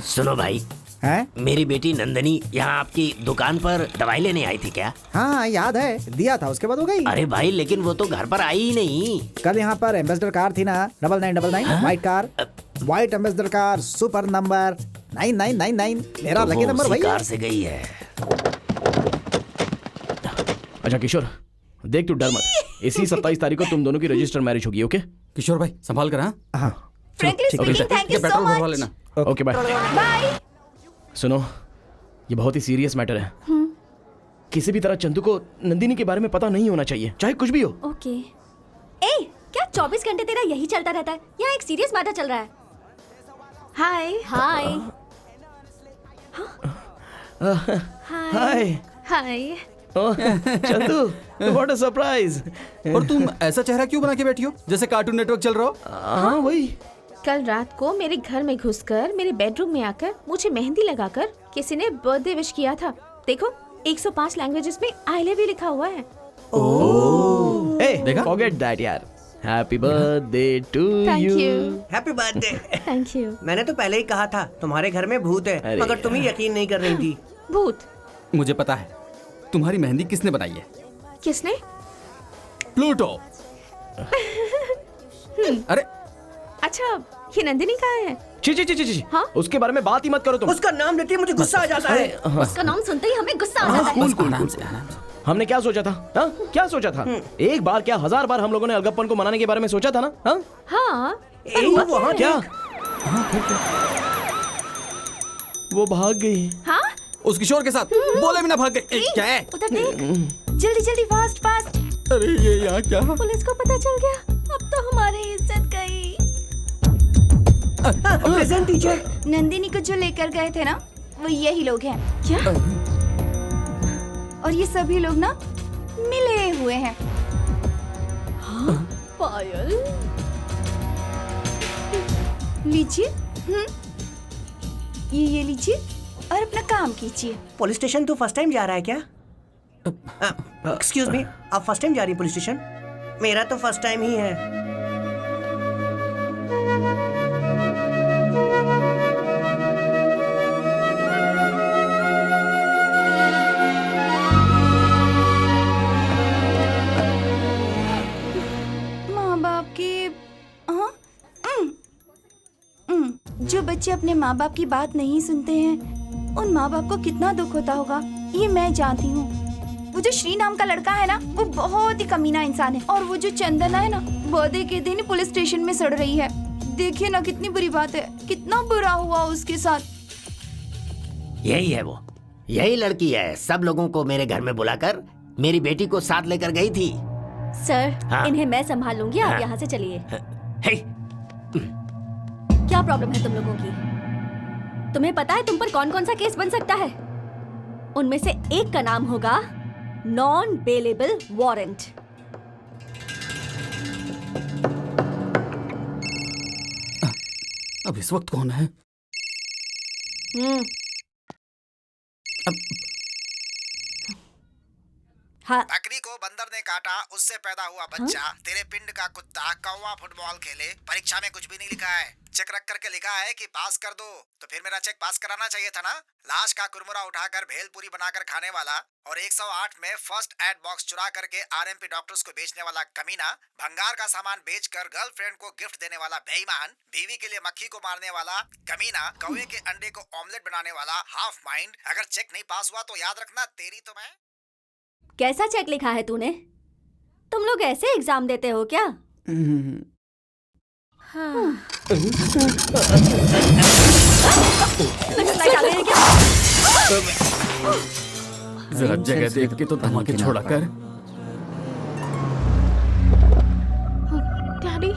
सुनो भाई, हैं? मेरी बेटी नंदनी यहाँ आपकी दुकान पर दवाई लेने आई थी क्या? हाँ याद है, दिया था, उसके बाद हो गई। अरे भाई, लेकिन वो तो घर पर आई ही नहीं। कल यहाँ पर एम्बेसडर कार थी ना, 9999 white car, white ambassador car, super number 9999, मेरा लकी नंबर वही कार है। से गई है। अच्छा किशोर, देख तू डर मत, इसी 27 तारीख को तुम दोनों की रजिस्टर मैरिज होगी। ओके किशोर भाई संभाल कर। हाँ frankly speaking, thank you so petrol भरवा मच। लेना। Okay bye. बाय। सुनो, ये बहुत ही सीरियस मैटर है। किसी भी तरह चंदू को नंदिनी के बारे में पता नहीं होना चाहिए, चाहे कुछ भी हो। ओके। ए, क्या 24 घंटे तेरा यही चलता रहता है? यहाँ एक सीरियस मैटर चल रहा है। Hi hi. Hi. Hi. Chandu, what a surprise. और तुम ऐसा चेहरा क्यों बना के बैठी हो जैसे कार्टून नेटवर्क चल रहा हो? हाँ वही। कल रात को मेरे घर में घुसकर, मेरे बेडरूम में आकर, मुझे मेहंदी लगाकर किसी ने बर्थडे विश किया था। देखो, 105 लैंग्वेजेस में आई लव यू लिखा हुआ है। ए, देखा? फॉरगेट दैट यार। Happy birthday to thank you. You. Happy birthday. Thank you. मैंने तो पहले ही कहा था तुम्हारे घर में भूत है, अरे मगर तुम ही यकीन नहीं कर रही थी। भूत? मुझे पता है, तुम्हारी मेहंदी किसने बनाई है। किसने? प्लूटो। अरे अच्छा, ये नंदिनी कहाँ है? ची ची ची ची। हाँ? उसके बारे में बात ही मत करो तुम। उसका नाम लेते ही मुझे गुस्सा आ जाता है। उसका नाम सुनते ही हमें गुस्सा आ जाता है। आराम से आराम से। हमने क्या सोचा था? हाँ? क्या सोचा था? एक बार क्या 1000 बार हम लोगों ने अलगप्पन को मनाने के बारे में सोचा था ना? हाँ? हाँ, वहाँ क्या? वो भाग गई। हाँ? उस किशोर के साथ बोले बिना भाग गई। क्या है? उधर देख, जल्दी जल्दी, फास्ट फास्ट। अरे ये यहाँ क्या? पुलिस को पता चल गया, अब तो हमारी इज्जत गई। Present teacher. नंदिनी को जो लेकर गए थे ना, वो यही लोग हैं। क्या? और ये सभी लोग ना मिले हुए हैं। पायल। लीजिए। ये लीजिए और अपना काम कीजिए। पुलिस स्टेशन तो फर्स्ट टाइम जा रहा है क्या? एक्सक्यूज मी, आप फर्स्ट टाइम जा रही पुलिस स्टेशन? मेरा तो फर्स्ट टाइम ही है। माँ बाप के जो बच्चे अपने माँ बाप की बात नहीं सुनते हैं, उन माँ बाप को कितना दुख होता होगा, ये मैं जानती हूँ। वो जो श्री नाम का लड़का है ना, वो बहुत ही कमीना इंसान है। और वो जो चंदना है ना, बर्थडे के दिन पुलिस स्टेशन में सड़ रही है। देखिए ना, कितनी बुरी बात है, कितना बुरा हुआ उसके साथ। यही है वो, यही लड़की है सब लोगों को मेरे घर में बुलाकर मेरी बेटी को साथ लेकर गई थी। सर, हाँ? इन्हें मैं संभाल लूंगी, आप हाँ। यहाँ से चलिए। हे, क्या प्रॉब्लम है तुम लोगों की? तुम्हें पता है तुम पर कौन कौन सा केस बन सकता है? उनमें से एक का नाम होगा नॉन बेलेबल वारंट। अब इस वक्त कौन है? हाँ, बकरी को बंदर ने काटा, उससे पैदा हुआ बच्चा। तेरे पिंड का कुत्ता कौवा फुटबॉल खेले। परीक्षा में कुछ भी नहीं लिखा है, चेक रख करके लिखा है कि पास कर दो, तो फिर मेरा चेक पास कराना चाहिए था ना। लाश का कुरमुरा उठाकर भेलपूरी बनाकर खाने वाला और 108 में फर्स्ट एड बॉक्स चुरा करके आरएमपी डॉक्टर्स को बेचने वाला कमीना, भंगार का सामान बेचकर गर्लफ्रेंड को गिफ्ट देने वाला बेईमान, बीवी के लिए मक्खी को मारने वाला कमीना, कौवे के अंडे को ऑमलेट बनाने वाला हाफ माइंड। अगर चेक नहीं पास हुआ तो याद रखना तेरी तो मैं। कैसा चेक लिखा है तूने? तुम लोग ऐसे एग्जाम देते हो क्या? नक्सलाइट आ गए हैं क्या? जरा जगह देख के तो धमाके छोड़ा कर। डैडी,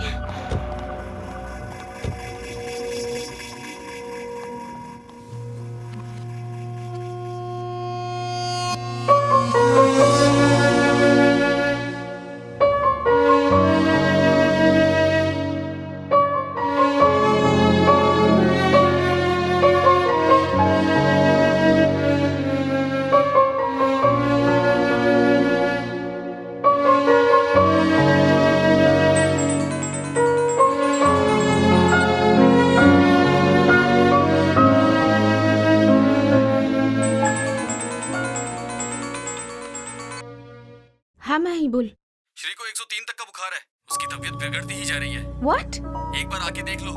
हाँ मैं ही बोल। श्री को 103 तक का बुखार है, उसकी तबीयत बिगड़ती ही जा रही है। व्हाट? एक बार आके देख लो।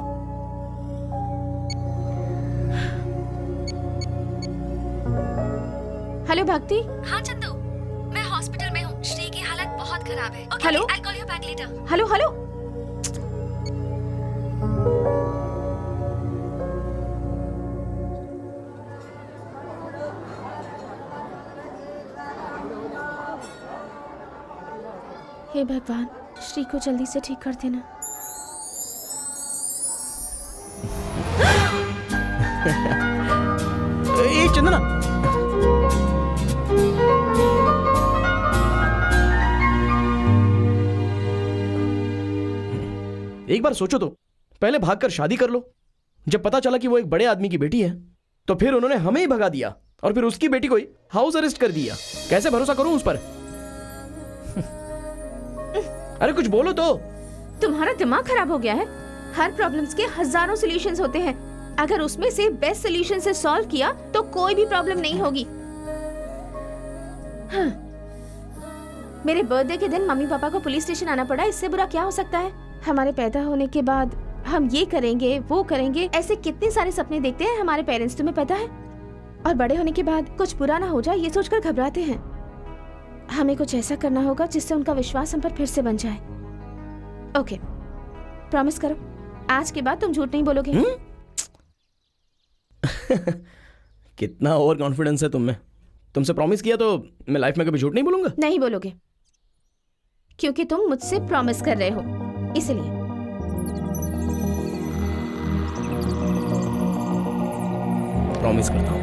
हेलो भक्ति। हाँ चंदू, मैं हॉस्पिटल में हूँ। श्री की हालत बहुत खराब है। Okay, hello? I'll call you back later. Hello hello. हे भगवान, श्री को जल्दी से ठीक कर देना। ए चंदना, एक बार सोचो तो, पहले भागकर शादी कर लो। जब पता चला कि वो एक बड़े आदमी की बेटी है तो फिर उन्होंने हमें ही भगा दिया और फिर उसकी बेटी को ही हाउस अरेस्ट कर दिया। कैसे भरोसा करूं उस पर? अरे कुछ बोलो तो। तुम्हारा दिमाग खराब हो गया है। हर प्रॉब्लम्स के हजारों सॉल्यूशंस होते हैं। अगर उसमें से बेस्ट सॉल्यूशन से सॉल्व किया तो कोई भी प्रॉब्लम नहीं होगी। हाँ। मेरे बर्थडे के दिन मम्मी पापा को पुलिस स्टेशन आना पड़ा, इससे बुरा क्या हो सकता है? हमारे पैदा होने के बाद हम ये करेंगे वो करेंगे, ऐसे कितने सारे सपने देखते हैं हमारे पेरेंट्स, तुम्हें पता है? और बड़े होने के बाद कुछ बुरा ना हो जाए ये सोचकर घबराते हैं। हमें कुछ ऐसा करना होगा जिससे उनका विश्वास हम पर फिर से बन जाए। ओके, प्रॉमिस करो आज के बाद तुम झूठ नहीं बोलोगे। कितना ओवर कॉन्फिडेंस है तुम में। तुमसे प्रॉमिस किया तो मैं लाइफ में कभी झूठ नहीं बोलूंगा। नहीं बोलोगे क्योंकि तुम मुझसे प्रॉमिस कर रहे हो, इसलिए। प्रॉमिस करता हूँ।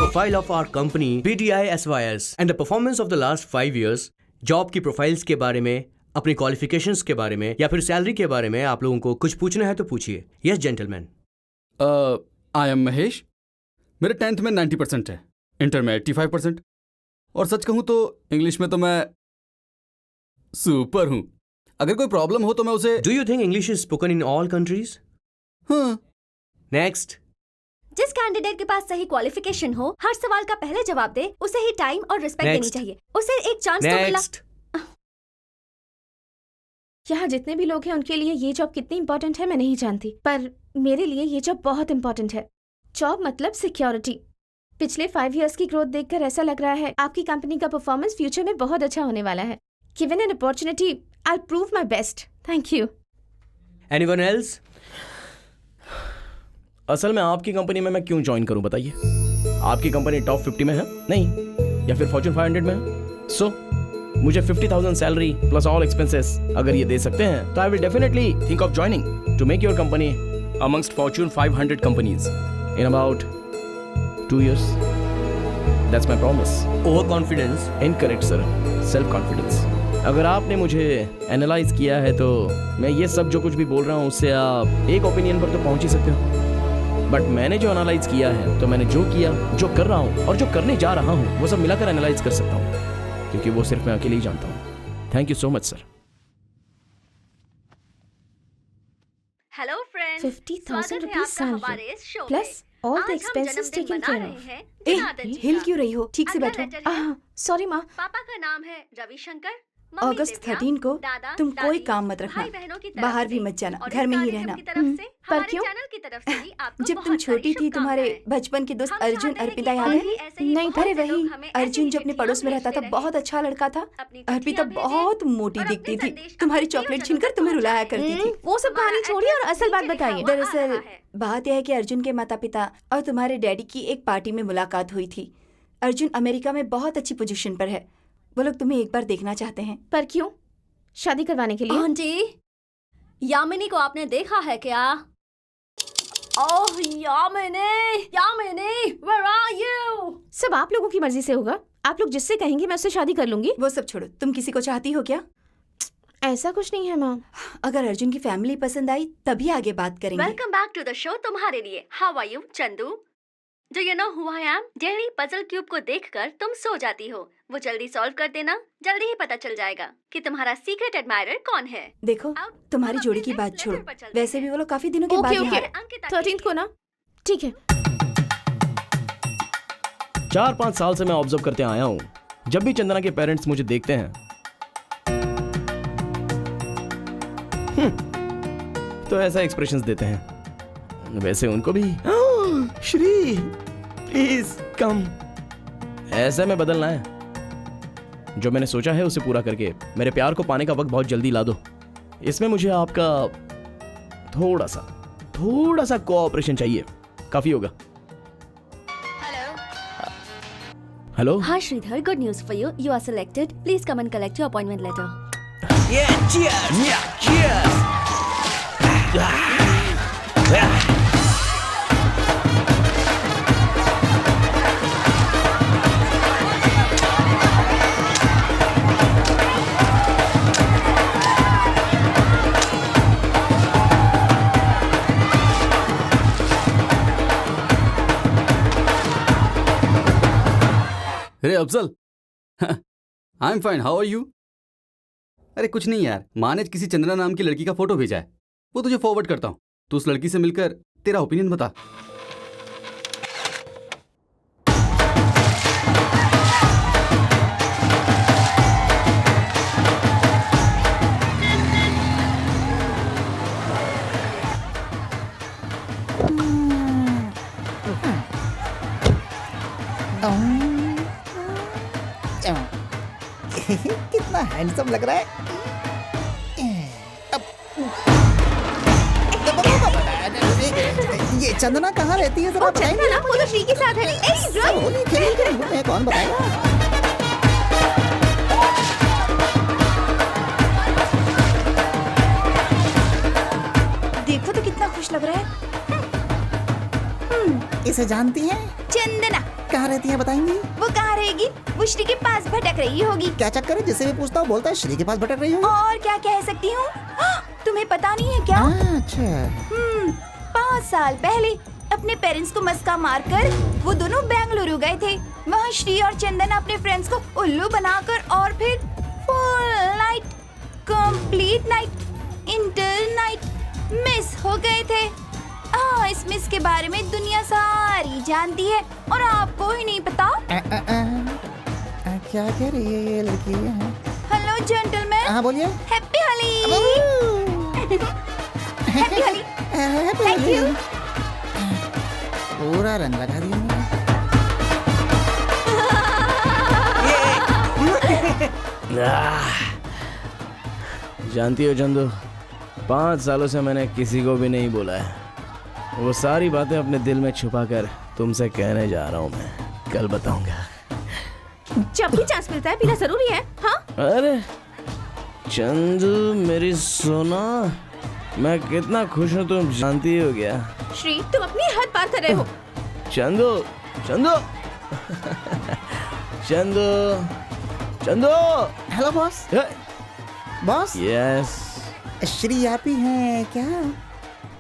Profile of our company PTI SYS and the performance of the last 5 years, job की प्रोफाइल्स के बारे में, अपनी क्वालिफिकेशंस के बारे में या फिर सैलरी के बारे में आप लोगों को कुछ पूछना है तो पूछिए। Yes gentleman. I am Mahesh. मेरे 10th में 90% है, इंटर में 85%, और सच कहूँ तो इंग्लिश में तो मैं सुपर हूँ। अगर कोई प्रॉब्लम हो तो मैं उसे। Do you think English is spoken in all countries? हाँ। नेक्स्ट। जिस कैंडिडेट के पास सही क्वालिफिकेशन हो, हर सवाल का पहले जवाब दे, उसे ही टाइम और रिस्पेक्ट देनी चाहिए। उसे एक चांस तो मिला। यहाँ जितने भी लोग हैं उनके लिए ये जॉब कितनी इंपॉर्टेंट है मैं नहीं जानती, पर मेरे लिए ये जॉब बहुत इंपॉर्टेंट है। जॉब मतलब सिक्योरिटी। पिछले 5 इयर्स की ग्रोथ देखकर ऐसा लग रहा है आपकी कंपनी का परफॉर्मेंस फ्यूचर में बहुत अच्छा होने वाला है। Given an opportunity, I will prove my best. Thank you. Anyone else? असल में आपकी कंपनी में मैं क्यों ज्वाइन करूं बताइए? आपकी कंपनी टॉप 50 में है? नहीं, या फिर फॉर्च्यून 500 में है? सो मुझे 50,000 सैलरी प्लस ऑल एक्सपेंसेस अगर ये दे सकते हैं तो I will definitely think of joining two make your company amongst Fortune 500 companies in about 2 years. That's my promise. Over confidence? Incorrect sir, self confidence. अगर आपने मुझे एनालाइज किया है तो मैं ये सब जो कुछ भी बोल रहा हूँ उससे आप एक ओपिनियन पर तो पहुँच ही सकते हो। बट मैंने जो एनालाइज किया है तो मैंने जो किया, जो कर रहा हूँ और जो करने जा रहा हूँ वो सब मिलाकर एनालाइज कर सकता हूँ, क्योंकि वो सिर्फ मैं अकेले ही जानता हूँ। Thank you so much sir. Hello friends, 50,000 rupees salary plus all the expenses taken care of. हिल क्यों रही हो? ठीक से बैठो। सॉरी माँ। पापा का नाम है रविशंकर अगस्त 13 को तुम कोई काम मत रखना, बाहर भी मत जाना, घर में ही रहना। पर क्यों? जब तुम छोटी थी तुम्हारे बचपन के दोस्त अर्जुन अर्पिता याद है? नहीं, अरे वही अर्जुन जो अपने पड़ोस में रहता था, बहुत अच्छा लड़का था। अर्पिता बहुत मोटी दिखती थी, तुम्हारी चॉकलेट छीनकर तुम्हें रुलाया करती थी। वो सब कहानी छोड़िए और असल बात बताइए। दरअसल बात यह है कि अर्जुन के माता पिता और तुम्हारे डैडी की एक पार्टी में मुलाकात हुई थी। अर्जुन अमेरिका में बहुत अच्छी पोजीशन पर है, वो लोग तुम्हें एक बार देखना चाहते हैं। पर क्यों? शादी करवाने के लिए? आंटी, यामिनी को आपने देखा है क्या? ओह यामिनी, where are you? सब आप लोगों की मर्जी से होगा। आप लोग जिससे कहेंगे मैं उससे शादी कर लूंगी। वो सब छोड़ो, तुम किसी को चाहती हो क्या? ऐसा कुछ नहीं है माँ। अगर अर्जुन की फैमिली पसंद आई तभी आगे बात करेंगे। Welcome back to the show. तुम्हारे लिए how are you Chandu? Do you know who I am? Daily puzzle cube को देखकर तुम सो जाती हो। वो जल्दी सॉल्व कर देना, जल्दी ही पता चल जाएगा कि तुम्हारा सीक्रेट एडमायरर कौन है। देखो तुम्हारी जोड़ी की बात छोड़ो, वैसे भी वो लोग काफी दिनों के बाद यहाँ आए। 13 को ना? ठीक है। 4-5 साल से मैं ऑब्जर्व करते आया हूँ, जब भी चंदना के पेरेंट्स मुझे देखते हैं तो ऐसा एक्सप्रेशंस देते हैं। वैसे उनको भी श्री प्लीज कम ऐसे में बदलना है। जो मैंने सोचा है उसे पूरा करके मेरे प्यार को पाने का वक्त बहुत जल्दी ला दो। इसमें मुझे आपका थोड़ा सा कोऑपरेशन चाहिए, काफी होगा। Hello. Hi Sridhar, good news for you. You are selected. Please come and collect your appointment letter. अरे Afzal, I am fine, how are you? अरे कुछ नहीं यार, माँ ने किसी चंद्रा नाम की लड़की का फोटो भेजा है, वो तुझे फॉरवर्ड करता हूँ। तू उस लड़की से मिलकर तेरा ओपिनियन बता। कितना हैंडसम लग रहा है। ये चंदना कहाँ रहती है जरा बताएंगे? चंदना वो तो श्री के साथ है। सब होली खेल रहे, कौन बताएगा? देखो तो कितना खुश लग रहा है। इसे जानती हैं? चंदना कहाँ रहती है बताएंगी? वो कहाँ रहेगी? वो श्री के पास भटक रही होगी। क्या चक्कर है? जिससे भी पूछता हूँ बोलता है श्री के पास भटक रही होगी। और क्या कह सकती हूँ? तुम्हें पता नहीं है क्या? अच्छा। 5 साल पहले अपने पेरेंट्स को मस्का मारकर वो दोनों बेंगलुरु गए थे। वहाँ श्री और चंदन अपने फ्रेंड्स को उल्लू बनाकर और फिर full night, complete night, inter night miss हो गए थे। इस मिस के बारे में दुनिया सारी जानती है और आपको ही नहीं पता। क्या कह रही है ये लड़की? Hello gentleman. हाँ बोलिए। Happy Holi. Happy Holi. Thank you. पूरा रंग लगा दिया जानती हो चंदू, 5 सालों से मैंने किसी को भी नहीं बोला है। वो सारी बातें अपने दिल में छुपाकर तुमसे कहने जा रहा हूँ। मैं कल बताऊंगा। जब भी चांस मिलता है पीना जरूरी है। हाँ? अरे चंदू मेरी सोना, मैं कितना खुश हूँ तुम जानती हो क्या? श्री तुम अपनी हद पार कर रहे हो। Chandu Chandu Chandu Chandu. Hello boss. Boss. Yes. Shri आप ही हैं क्या?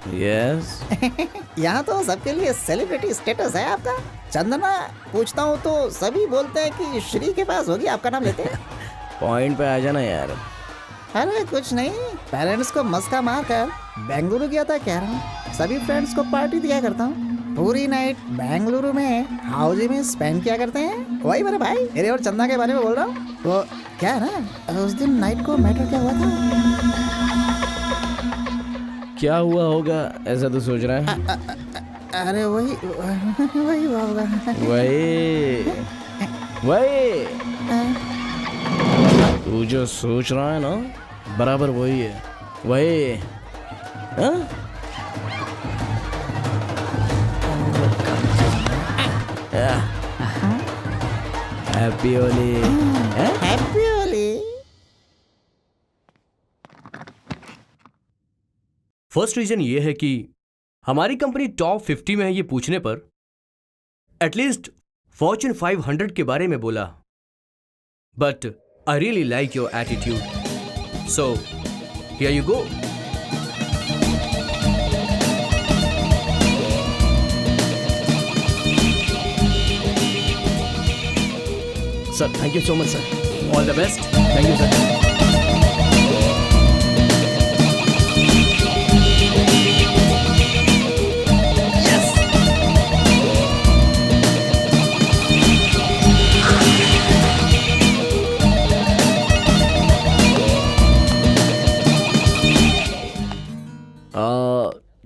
यस। यहाँ तो सबके लिए सेलिब्रिटी स्टेटस है आपका। चंदना पूछता हूँ तो सभी बोलते हैं कि श्री के पास होगी, आपका नाम लेते हैं। पॉइंट पे आ जाना यार। अरे कुछ नहीं, पेरेंट्स को मस्का मार कर बेंगलुरु गया था कह रहा हूँ। सभी फ्रेंड्स को पार्टी दिया करता हूँ। पूरी नाइट बेंगलुरु में हाउजी में स्पेंड किया करते हैं? वही मेरे भाई, मेरे और चंदा के बारे में बोल रहा हूँ। वो क्या है ना, उस दिन नाइट को मैटर क्या हुआ था? क्या हुआ होगा ऐसा तो सोच रहा है? अरे वही हुआ होगा। वही तू जो सोच रहा है ना, बराबर वही है। वही happy Holi. Happy Holi. First reason ये है कि हमारी कंपनी टॉप 50 में है ये पूछने पर एटलीस्ट फॉर्च्यून 500 के बारे में बोला। But I really like your attitude, so here you go. Sir thank you so much sir. All the best. Thank you sir.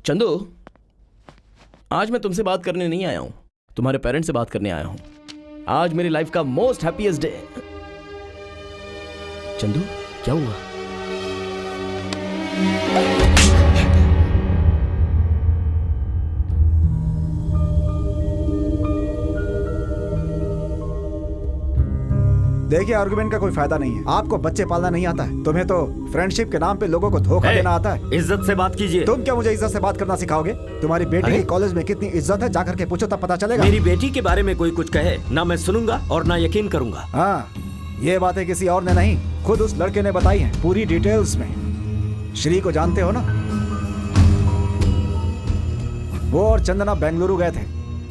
Chandu, आज मैं तुमसे बात करने नहीं आया हूं, तुम्हारे पेरेंट्स से बात करने आया हूं। आज मेरी लाइफ का मोस्ट हैप्पीएस्ट डे। चंदू क्या हुआ? देखिए, आर्गुमेंट का कोई फायदा नहीं है। आपको बच्चे पालना नहीं आता है, तुम्हें तो फ्रेंडशिप के नाम पे लोगों को धोखा देना आता है। इज्जत से बात कीजिए। तुम क्या मुझे इज्जत से बात करना सिखाओगे? तुम्हारी बेटी की कॉलेज में कितनी इज्जत है, जाकर के पूछो तब पता चलेगा। मेरी बेटी के बारे में कोई कुछ कहे ना मैं सुनूंगा और ना यकीन करूंगा। हाँ, ये बातें किसी और ने नहीं, खुद उस लड़के ने बताई है, पूरी डिटेल्स में। श्री को जानते हो ना? वो और चंदना बेंगलुरु गए थे,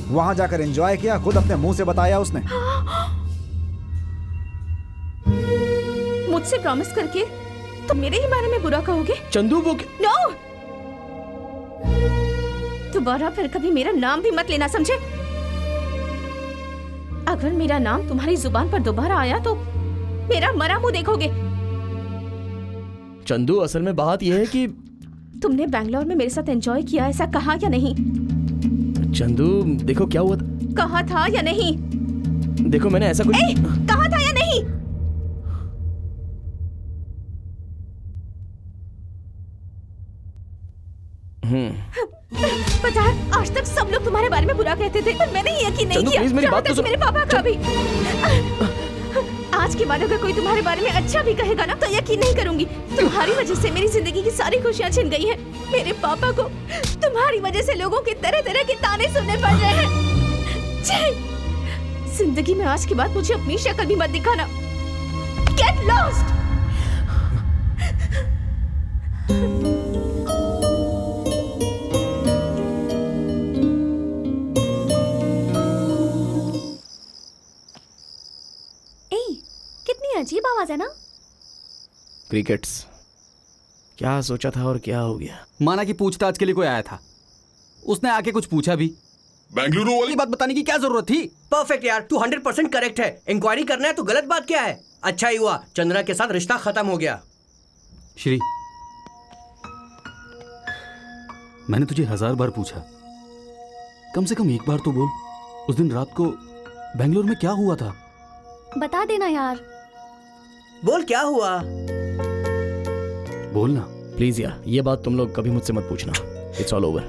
वहां जाकर एंजॉय किया, खुद अपने मुंह से बताया उसने। मुझसे प्रॉमिस करके तुम मेरे ही बारे में बुरा कहोगे? चंदू वो नो, दोबारा फिर कभी मेरा नाम भी मत लेना, समझे? अगर मेरा नाम तुम्हारी जुबान पर दोबारा आया तो मेरा मरा मुंह देखोगे। चंदू असल में बात यह है कि तुमने बैंगलोर में मेरे साथ एंजॉय किया, ऐसा कहा या नहीं? चंदू देखो क्या हुआ था। कहा था या नहीं? देखो मैंने ऐसा कुछ कहा था या नहीं? पता है, आज तक सब लोग तुम्हारे बारे में बुरा कहते थे, पर मैंने यकीन नहीं किया। मेरी बात तो मेरे पापा का भी। आज के बाद अगर कोई तुम्हारे बारे में अच्छा भी कहेगा ना, तो यकीन नहीं करूंगी। तुम्हारी वजह से मेरी जिंदगी की सारी खुशियां छिन गई हैं। मेरे पापा को तुम्हारी वजह से लोगों के तरह तरह के ताने सुनने पड़ रहे हैं। जिंदगी में आज के बाद मुझे अपनी शक्ल भी मत दिखाना। Get lost! अजीब आवाज है ना? क्रिकेट्स। क्या सोचा था और क्या हो गया? माना कि पूछताछ के लिए कोई आया था, उसने आके कुछ पूछा भी। बेंगलुरु वाली बात बताने की क्या जरूरत थी? परफेक्ट यार, तू 100% करेक्ट है। इंक्वायरी करना है तो गलत बात क्या है? अच्छा ही हुआ चंद्रा के साथ रिश्ता खत्म हो गया। श्री, मैंने तुझे 1000 बार पूछा, कम से कम एक बार तो बोल, उस दिन रात को बेंगलुरु में क्या हुआ था? बता देना यार। बोल क्या हुआ? बोलना प्लीज यार, ये बात तुम लोग कभी मुझसे मत पूछना। It's all over.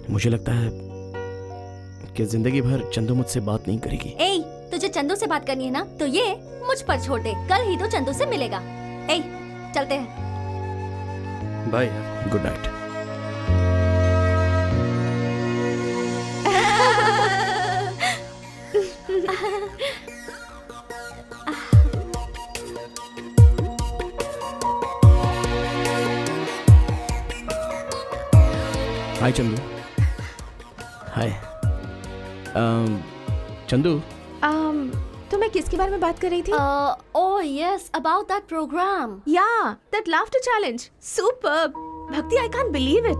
मुझे लगता है कि जिंदगी भर चंदू मुझसे बात नहीं करेगी। ए, तुझे चंदू से बात करनी है ना, तो ये मुझ पर छोड़ दे, कल ही तो चंदू से मिलेगा। ए, चलते हैं। बाय यार, गुड नाइट। हाय चंदू। हाय चंदू। तुम्हें किसके बारे में बात कर रही थी? Oh yes, about that program. Yeah, that laughter challenge. Superb. भक्ति, I can't believe it.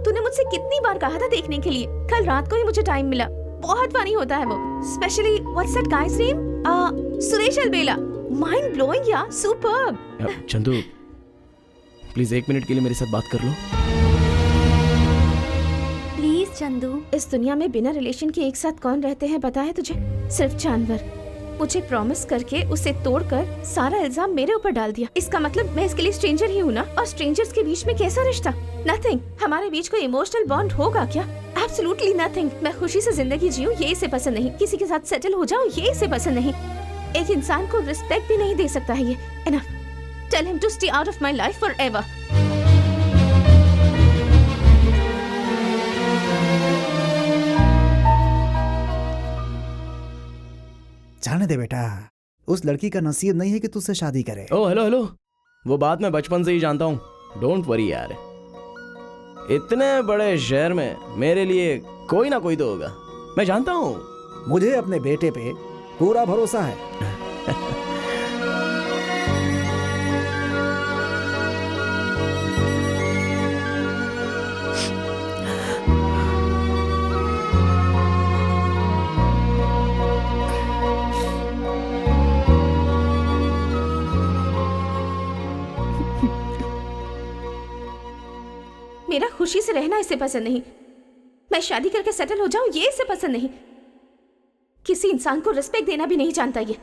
तूने मुझसे मुझसे कितनी बार कहा था देखने के लिए। कल रात को ही मुझे टाइम मिला। बहुत फनी होता है वो, specially what's that guys name, Suresh Albela. Mind blowing यार, सुपर्ब। चंदू प्लीज 1 मिनट के लिए मेरे साथ बात कर लो। प्लीज चंदू। इस दुनिया में बिना रिलेशन के एक साथ कौन रहते हैं पता है तुझे? सिर्फ जानवर। मुझे प्रॉमिस करके उसे तोड़कर सारा इल्जाम मेरे ऊपर डाल दिया। इसका मतलब मैं इसके लिए स्ट्रेंजर ही हूँ ना? और स्ट्रेंजर्स के बीच में कैसा रिश्ता? नथिंग। हमारे बीच कोई इमोशनल बॉन्ड होगा क्या? Absolutely nothing. मैं खुशी से जिंदगी जीऊं ये इसे पसंद नहीं, किसी के साथ सेटल हो जाऊं ये इसे पसंद नहीं। एक इंसान को रिस्पेक्ट भी नहीं दे सकता है ये। Enough. Tell him to stay out of my life forever. जाने दे बेटा, उस लड़की का नसीब नहीं है कि तुझसे शादी करे। ओ हेलो, वो बात मैं बचपन से ही जानता हूँ। डोंट वरी यार, इतने बड़े शहर में मेरे लिए कोई ना कोई तो होगा, मैं जानता हूँ। मुझे अपने बेटे पे पूरा भरोसा है। मेरा खुशी से रहना इसे पसंद नहीं। मैं शादी करके सेटल हो जाऊं ये इसे पसंद नहीं। किसी इंसान को रिस्पेक्ट देना भी नहीं जानता ये।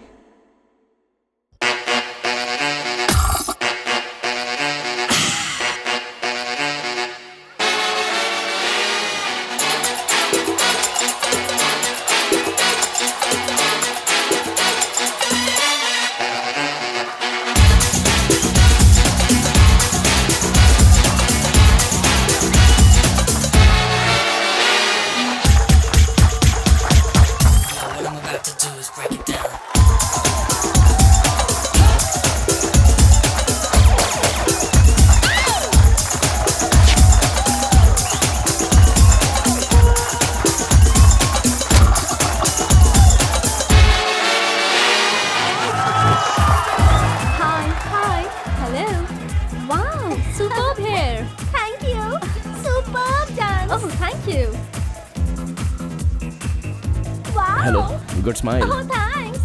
Hello, good smile. ओह थैंक्स।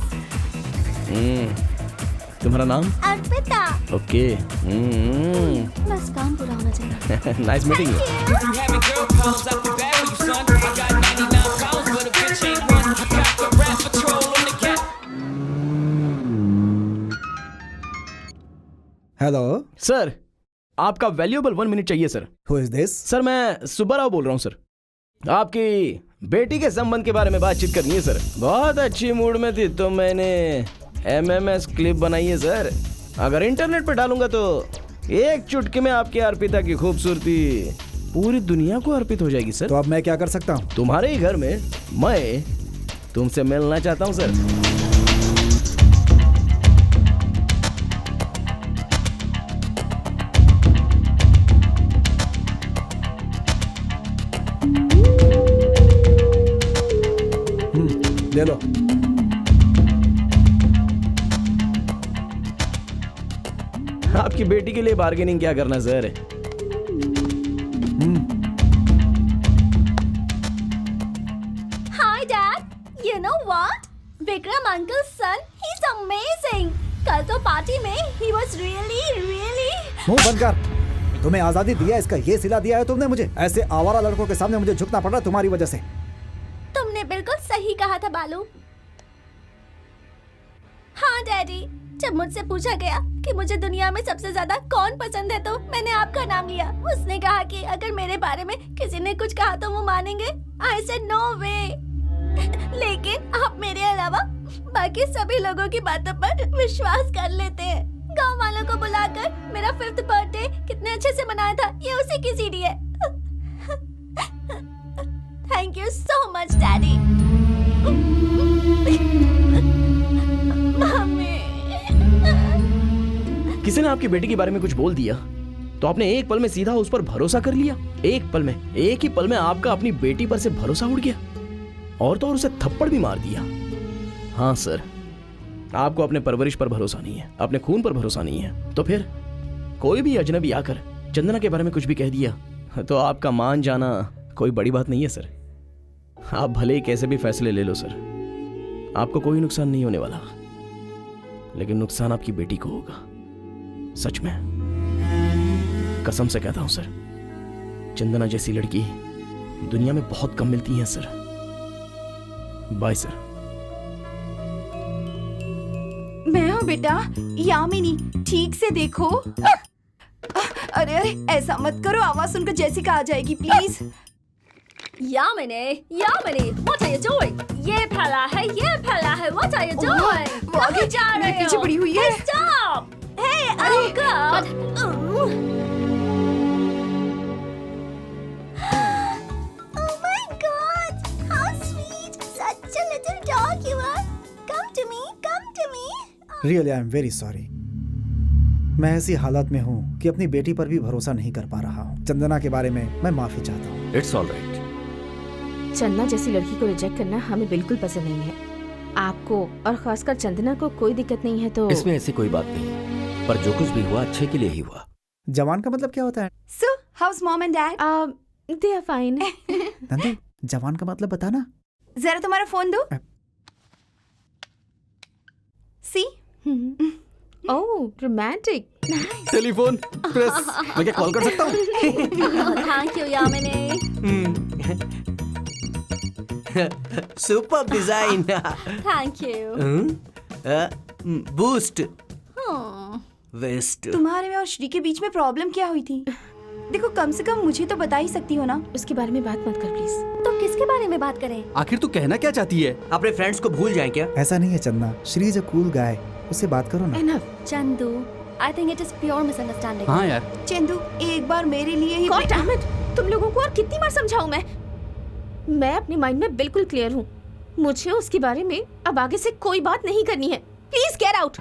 तुम्हारा नाम? अर्पिता। ओके। बस काम पूरा होना चाहिए। Nice meeting you. Hello sir, आपका वैल्यूएबल 1 मिनट चाहिए sir. Who is this? Sir मैं सुब्बाराव बोल रहा हूँ सर। आपकी बेटी के संबंध के बारे में बातचीत करनी है सर। बहुत अच्छी मूड में थी तो मैंने MMS क्लिप बनाई है सर। अगर इंटरनेट पे डालूंगा तो एक चुटकी में आपकी अर्पिता की खूबसूरती पूरी दुनिया को अर्पित हो जाएगी सर। तो अब मैं क्या कर सकता हूँ? तुम्हारे ही घर में मैं तुमसे मिलना चाहता हूँ सर। ले लो। आपकी बेटी के लिए बार्गेनिंग क्या करना sir? Hi Dad, you know what? Vikram uncle's son, he's amazing. कल तो पार्टी में he was really मुंह बंद कर। तुम्हें आजादी दिया, इसका ये सिला दिया है तुमने मुझे। ऐसे आवारा लड़कों के सामने मुझे झुकना पड़ रहा तुम्हारी वजह से। तुमने बिल्कुल सही कहा था बालू। हाँ डैडी, जब मुझसे पूछा गया कि मुझे दुनिया में सबसे ज्यादा कौन पसंद है तो मैंने आपका नाम लिया। उसने कहा कि अगर मेरे बारे में किसी ने कुछ कहा तो वो मानेंगे। I said no way। लेकिन आप मेरे अलावा बाकी सभी लोगों की बातों पर विश्वास कर लेते हैं। गांव वालों को बुलाकर मेरा 5th बर्थडे कितने अच्छे से मनाया था ये उसी की सीडी है। Thank you so much daddy. किसी ने आपकी बेटी के बारे में कुछ बोल दिया तो आपने एक पल में सीधा उस पर भरोसा कर लिया। एक पल में, एक ही पल में आपका अपनी बेटी पर से भरोसा उड़ गया और तो और उसे थप्पड़ भी मार दिया। हाँ सर, आपको अपने परवरिश पर भरोसा नहीं है, अपने खून पर भरोसा नहीं है, तो फिर कोई भी अजनबी आकर चंदना के बारे में कुछ भी कह दिया तो आपका मान जाना कोई बड़ी बात नहीं है सर। आप भले ही कैसे भी फैसले ले लो सर, आपको कोई नुकसान नहीं होने वाला, लेकिन नुकसान आपकी बेटी को होगा। सच में, कसम से कहता हूं सर, चंदना जैसी लड़की दुनिया में बहुत कम मिलती है सर। Bye sir. मैं हूँ बेटा, यामिनी, ठीक से देखो। अरे अरे ऐसा मत करो, आवाज सुनकर जेसिका आ जाएगी please. Yamini, what are you doing? ये फैला है, what are you doing? वो आगे जा रहे हो? पीछे पड़ी हुई है। Stop! Hey, oh God! Oh my God, how sweet, such a little dog you are. Come to me, come to me. Really I am very sorry. मैं ऐसी हालत में हूँ कि अपनी बेटी पर भी भरोसा नहीं कर पा रहा हूँ। चंदना के बारे में मैं माफी चाहता हूँ। It's all right. चंदना जैसी लड़की को रिजेक्ट करना हमें बिल्कुल पसंद नहीं है। आपको और खासकर चंदना को कोई दिक्कत नहीं है तो इसमें ऐसी कोई बात नहीं है, पर जो कुछ भी हुआ अच्छे के लिए ही हुआ। जवान का मतलब क्या होता है? So, how's mom and dad? they are fine. Nandi, जवान का मतलब बताना। जरा तुम्हारा फोन दो। See? Oh, romantic. Telephone press, मैं क्या कॉल कर सकता हूँ? Thank you, Yamini. Super design. Thank you. Boost Hmm. Waste. तुम्हारे में और श्री के बीच में प्रॉब्लम क्या हुई थी? देखो कम से कम मुझे तो बता ही सकती हो ना। उसके बारे में बात मत कर प्लीज। तो किसके बारे में बात करें? आखिर तू कहना क्या चाहती है? अपने फ्रेंड्स को भूल जाए क्या? ऐसा नहीं है Chandana, Shri is a cool guy, उससे बात करो ना। Enough. Chandu, I think it is pure misunderstanding. हाँ यार, चंदू एक बार मेरे लिए ही। God damn it! तुम लोगों को और कितनी बार समझाऊं मैं अपने माइंड में बिल्कुल क्लियर हूँ। मुझे उसके बारे में अब आगे से कोई बात नहीं करनी है। Please get out.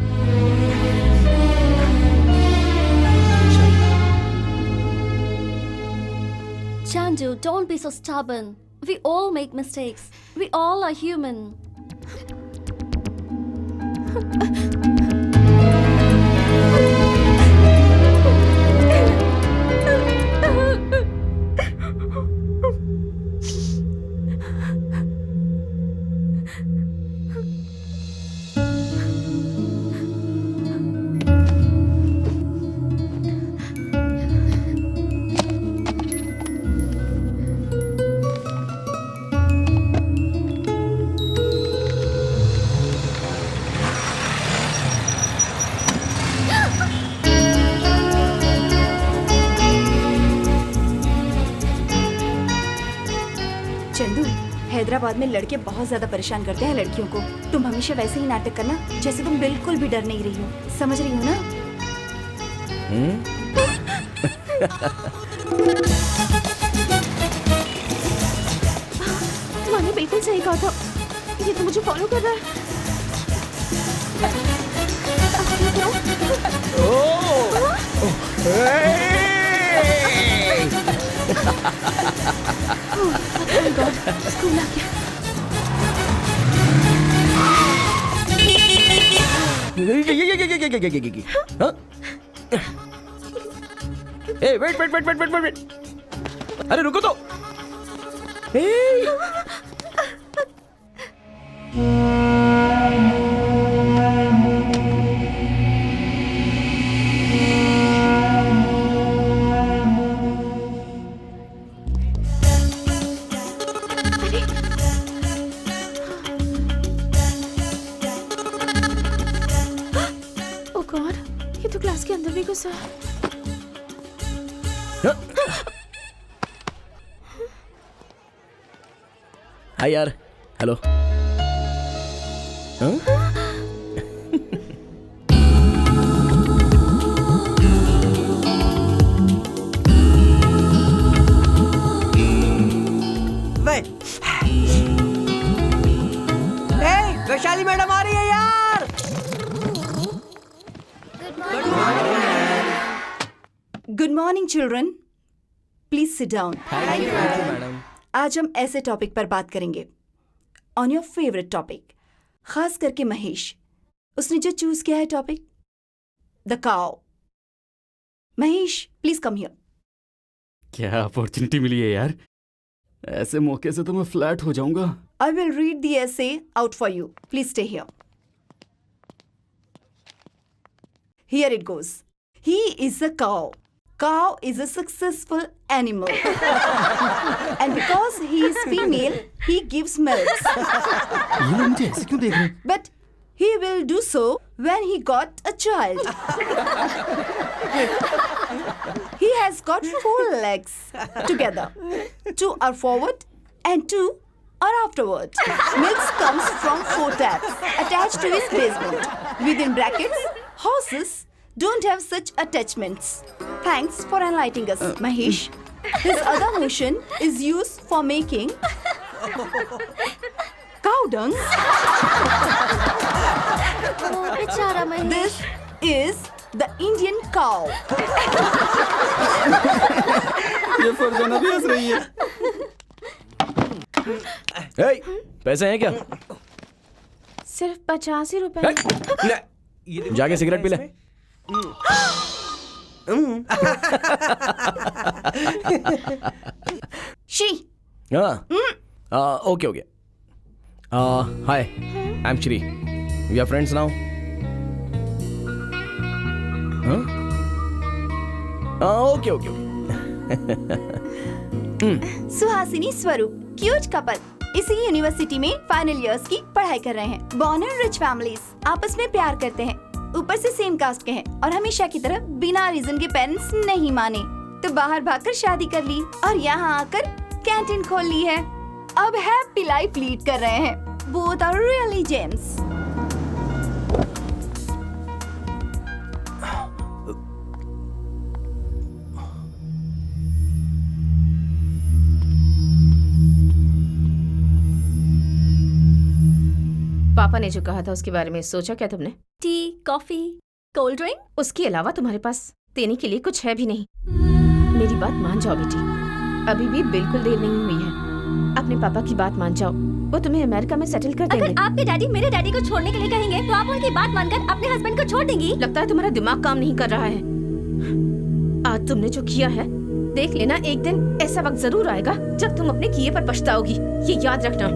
Chandu, don't be so stubborn. We all make mistakes. We all are human. Chandu, Hyderabad में लड़के बहुत ज्यादा परेशान करते हैं लड़कियों को। तुम हमेशा वैसे ही नाटक करना जैसे तुम बिल्कुल भी डर नहीं रही हो। समझ रही हो ना? मैंने बिल्कुल सही कहा था। ये तो मुझे फॉलो कर रहा है। Oh God, स्कूल आ गया। ए, वेट। अरे रुको तो। Oh God, ये तो क्लास के अंदर भी घुसा है। हाय यार, हेलो। वैशाली मैडम आ रही है यार। Good morning children, please sit down. Madam. आज हम ऐसे टॉपिक पर बात करेंगे, ऑन योर फेवरेट टॉपिक, खास करके महेश। उसने जो चूज किया है topic, the cow. Mahesh please come here. क्या अपॉर्चुनिटी मिली है यार, ऐसे मौके से तो मैं फ्लैट हो जाऊंगा। I will read the essay out for you. Please stay here. Here it goes. He is a cow. Cow is a successful animal. And because he is female, he gives milk. ये लोग मुझे ऐसे क्यों देख रहे हैं? But he will do so when he got a child. He has got 4 legs together. 2 are forward and 2 are afterward. Milk comes from 4 taps attached to his basement. Within brackets, horses don't have such attachments. Thanks for enlightening us, Mahesh. His other motion is used for making cow dung. बेचारा Mahesh. This is the Indian cow. ये फरजाना भी हंस रही है। हे, पैसे हैं क्या? सिर्फ 85 रुपए। जाके सिगरेट पी ले। She. हाँ, okay okay. Hi, I am Shri. We are friends now. Okay okay okay. Suhasini Swaroop cute couple इसी यूनिवर्सिटी में फाइनल इयर्स की पढ़ाई कर रहे हैं। बॉर्न इन रिच फैमिलीज, आपस में प्यार करते हैं, ऊपर से सेम कास्ट के हैं और हमेशा की तरह बिना रीजन के पेरेंट्स नहीं माने तो बाहर भागकर शादी कर ली और यहाँ आकर कैंटीन खोल ली है। अब हैप्पी लाइफ लीड कर रहे हैं। Both are really gems. पापा ने जो कहा था उसके बारे में सोचा क्या तुमने? T, coffee, cold drink? उसके अलावा तुम्हारे पास देने के लिए कुछ है भी नहीं। मेरी बात मान जाओ बेटी, अभी भी बिल्कुल देर नहीं हुई है। अपने पापा की बात मान जाओ, वो तुम्हें अमेरिका में सेटल कर देंगे। अगर आपके डैडी मेरे डैडी को छोड़ने के लिए कहेंगे तो आप उनकी बात मानकर अपने हस्बैंड को छोड़ देंगी? लगता है तुम्हारा दिमाग काम नहीं कर रहा है। आज तुमने जो किया है, देख लेना एक दिन ऐसा वक्त जरूर आएगा जब तुम अपने किए पर पछताओगी, ये याद रखना।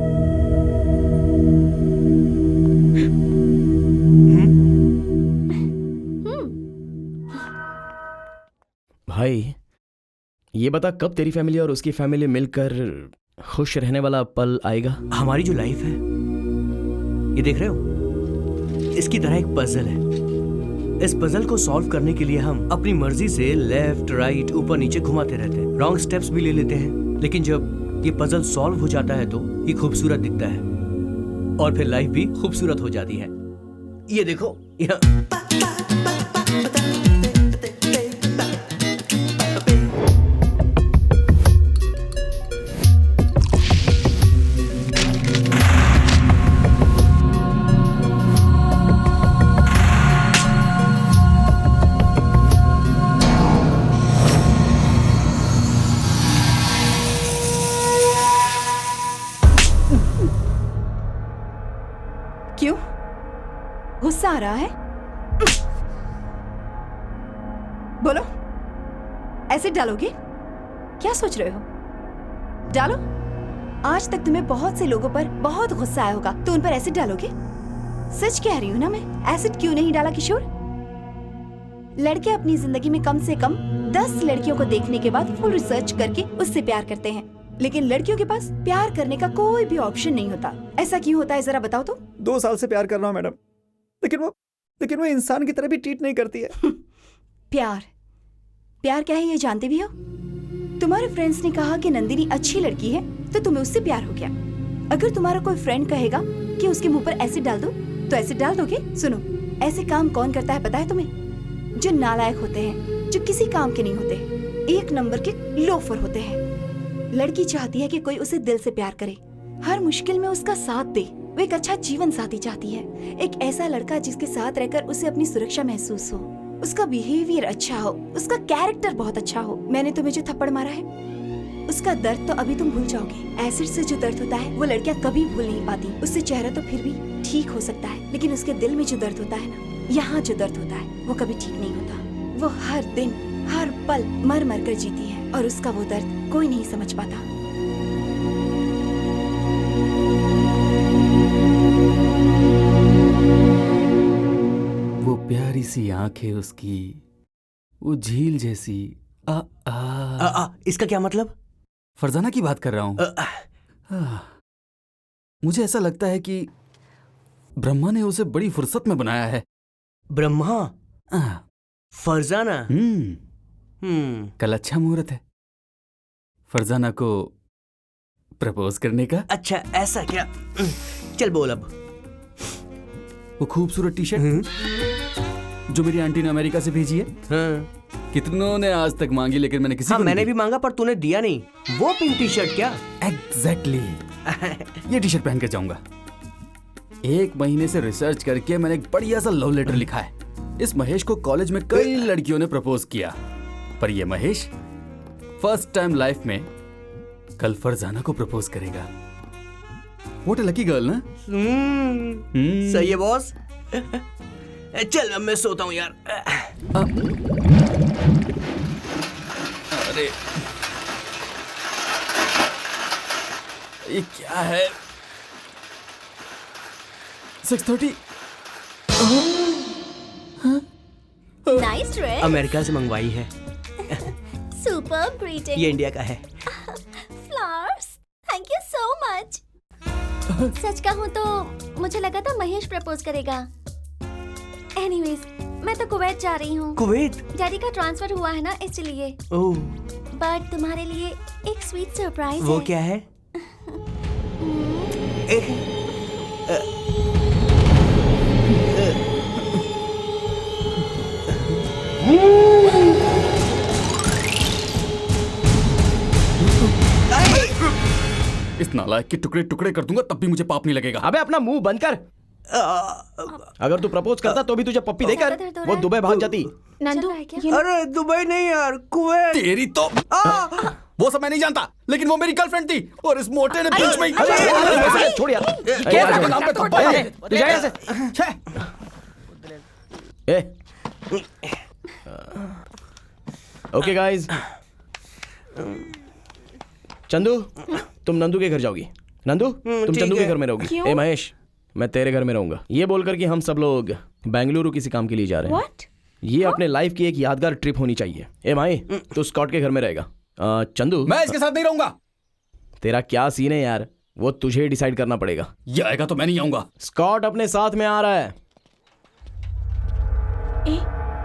भाई, ये बता कब तेरी फैमिली और उसकी फैमिली मिलकर खुश रहने वाला पल आएगा? हमारी जो लाइफ है, ये देख रहे हो, इसकी तरह एक पजल है। इस पजल को सॉल्व करने के लिए हम अपनी मर्जी से लेफ्ट राइट ऊपर नीचे घुमाते रहते हैं, रॉन्ग स्टेप्स भी ले लेते हैं, लेकिन जब ये पजल सॉल्व हो जाता है तो ये खूबसूरत दिखता है और फिर लाइफ भी खूबसूरत हो जाती है। ये देखो, गुस्सा आ रहा है? बोलो, एसिड डालोगे? क्या सोच रहे हो? डालो। आज तक तुम्हें बहुत से लोगों पर बहुत गुस्सा आया होगा, तो उन पर एसिड डालोगे? सच कह रही हूँ ना मैं, एसिड क्यों नहीं डाला किशोर? लड़के अपनी जिंदगी में कम से कम 10 लड़कियों को देखने के बाद फुल रिसर्च करके उससे प्यार करते हैं, लेकिन लड़कियों के पास प्यार करने का कोई भी ऑप्शन नहीं होता। ऐसा क्यों होता है, जरा बताओ तो। 2 साल से प्यार कर रहा हूँ मैडम, लेकिन वो इंसान की तरह भी ट्रीट नहीं करती है। प्यार क्या है ये जानते भी हो? तुम्हारे फ्रेंड्स ने कहा कि नंदिनी अच्छी लड़की है तो तुम्हें उससे प्यार हो गया। अगर तुम्हारा कोई फ्रेंड कहेगा कि उसके मुंह पर एसिड डाल दो तो एसिड डाल दोगे? सुनो, ऐसे काम कौन करता है पता है तुम्हें? जो नालायक होते हैं, जो किसी काम के नहीं होते, 1 नंबर के लोफर होते हैं। लड़की चाहती है कि कोई उसे दिल से प्यार करे, हर मुश्किल में उसका साथ दे। वो एक अच्छा जीवन साथी चाहती है, एक ऐसा लड़का जिसके साथ रहकर उसे अपनी सुरक्षा महसूस हो, उसका बिहेवियर अच्छा हो, उसका कैरेक्टर बहुत अच्छा हो। मैंने तुम्हें जो थप्पड़ मारा है, उसका दर्द तो अभी तुम भूल जाओगे। एसिड से जो दर्द होता है वो लड़कियां कभी भूल नहीं पाती। उससे चेहरा तो फिर भी ठीक हो सकता है, लेकिन उसके दिल में जो दर्द होता है ना, यहाँ जो दर्द होता है वो कभी ठीक नहीं होता। वो हर दिन हर पल मर मर कर जीती है और उसका वो दर्द कोई नहीं समझ पाता। वो प्यारी सी आंखें उसकी, वो झील जैसी। इसका क्या मतलब? फरजाना की बात कर रहा हूँ। मुझे ऐसा लगता है कि ब्रह्मा ने उसे बड़ी फुर्सत में बनाया है। ब्रह्मा? फरजाना? कल अच्छा मुहूर्त है फरजाना को प्रपोज करने का। अच्छा ऐसा क्या? चल बोल अब। वो खूबसूरत टी शर्ट जो मेरी आंटी ने अमेरिका से भेजी है। कितनों ने आज तक मांगी लेकिन मैंने किसी को मैंने भी मांगा पर तूने दिया नहीं। वो पिंक टी शर्ट क्या? एग्जैक्टली ये टी शर्ट पहन के जाऊंगा। 1 महीने से रिसर्च करके मैंने एक बढ़िया सा लव लेटर लिखा है। इस महेश को कॉलेज में कई लड़कियों ने प्रपोज किया पर ये महेश फर्स्ट टाइम लाइफ में कल फरजाना को प्रपोज करेगा। व्हाट अ लकी गर्ल ना। सही है बॉस। चल अब मैं सोता हूँ यार। अरे ये क्या है? 6:30। Nice dress. अमेरिका से मंगवाई है। Super greeting. ये इंडिया का है। Flowers, thank you so much. सच कहूँ तो मुझे लगा था महेश प्रपोज करेगा। एनीवेज, मैं तो कुवैत जा रही हूँ। कुवैत? डैडी का ट्रांसफर हुआ है ना इसलिए। ओह। बट तुम्हारे लिए एक स्वीट सरप्राइज है। वो क्या है? इस नालायक के टुकड़े टुकड़े कर दूंगा तब भी मुझे पाप नहीं लगेगा। अबे अपना मुंह बंद कर। अगर तू प्रपोज करता तो भी तुझे पप्पी देकर वो दुबई भाग जाती। नंदू, अरे दुबई नहीं यार, कुवैत। तेरी तो वो सब मैं नहीं जानता लेकिन वो मेरी गर्लफ्रेंड थी और इस मोटे ने बीच में छोड़ यार। के नाम पे थप्पड़ है। तू जा यहाँ से। ओके गाइस, चंदू तुम नंदू के घर जाओगी। नंदू तुम चंदू के घर में रहोगी। ए महेश, मैं तेरे घर में रहूंगा। ये बोलकर कि हम सब लोग बेंगलुरु किसी काम के लिए जा रहे हैं। What? ये अपने लाइफ की एक यादगार ट्रिप होनी चाहिए। ए माई, तू स्कॉट के घर में रहेगा। चंदू, मैं इसके साथ नहीं रहूंगा। तेरा क्या सीन है यार, वो तुझे डिसाइड करना पड़ेगा। ये आएगा तो मैं नहीं आऊंगा। स्कॉट अपने साथ में आ रहा है।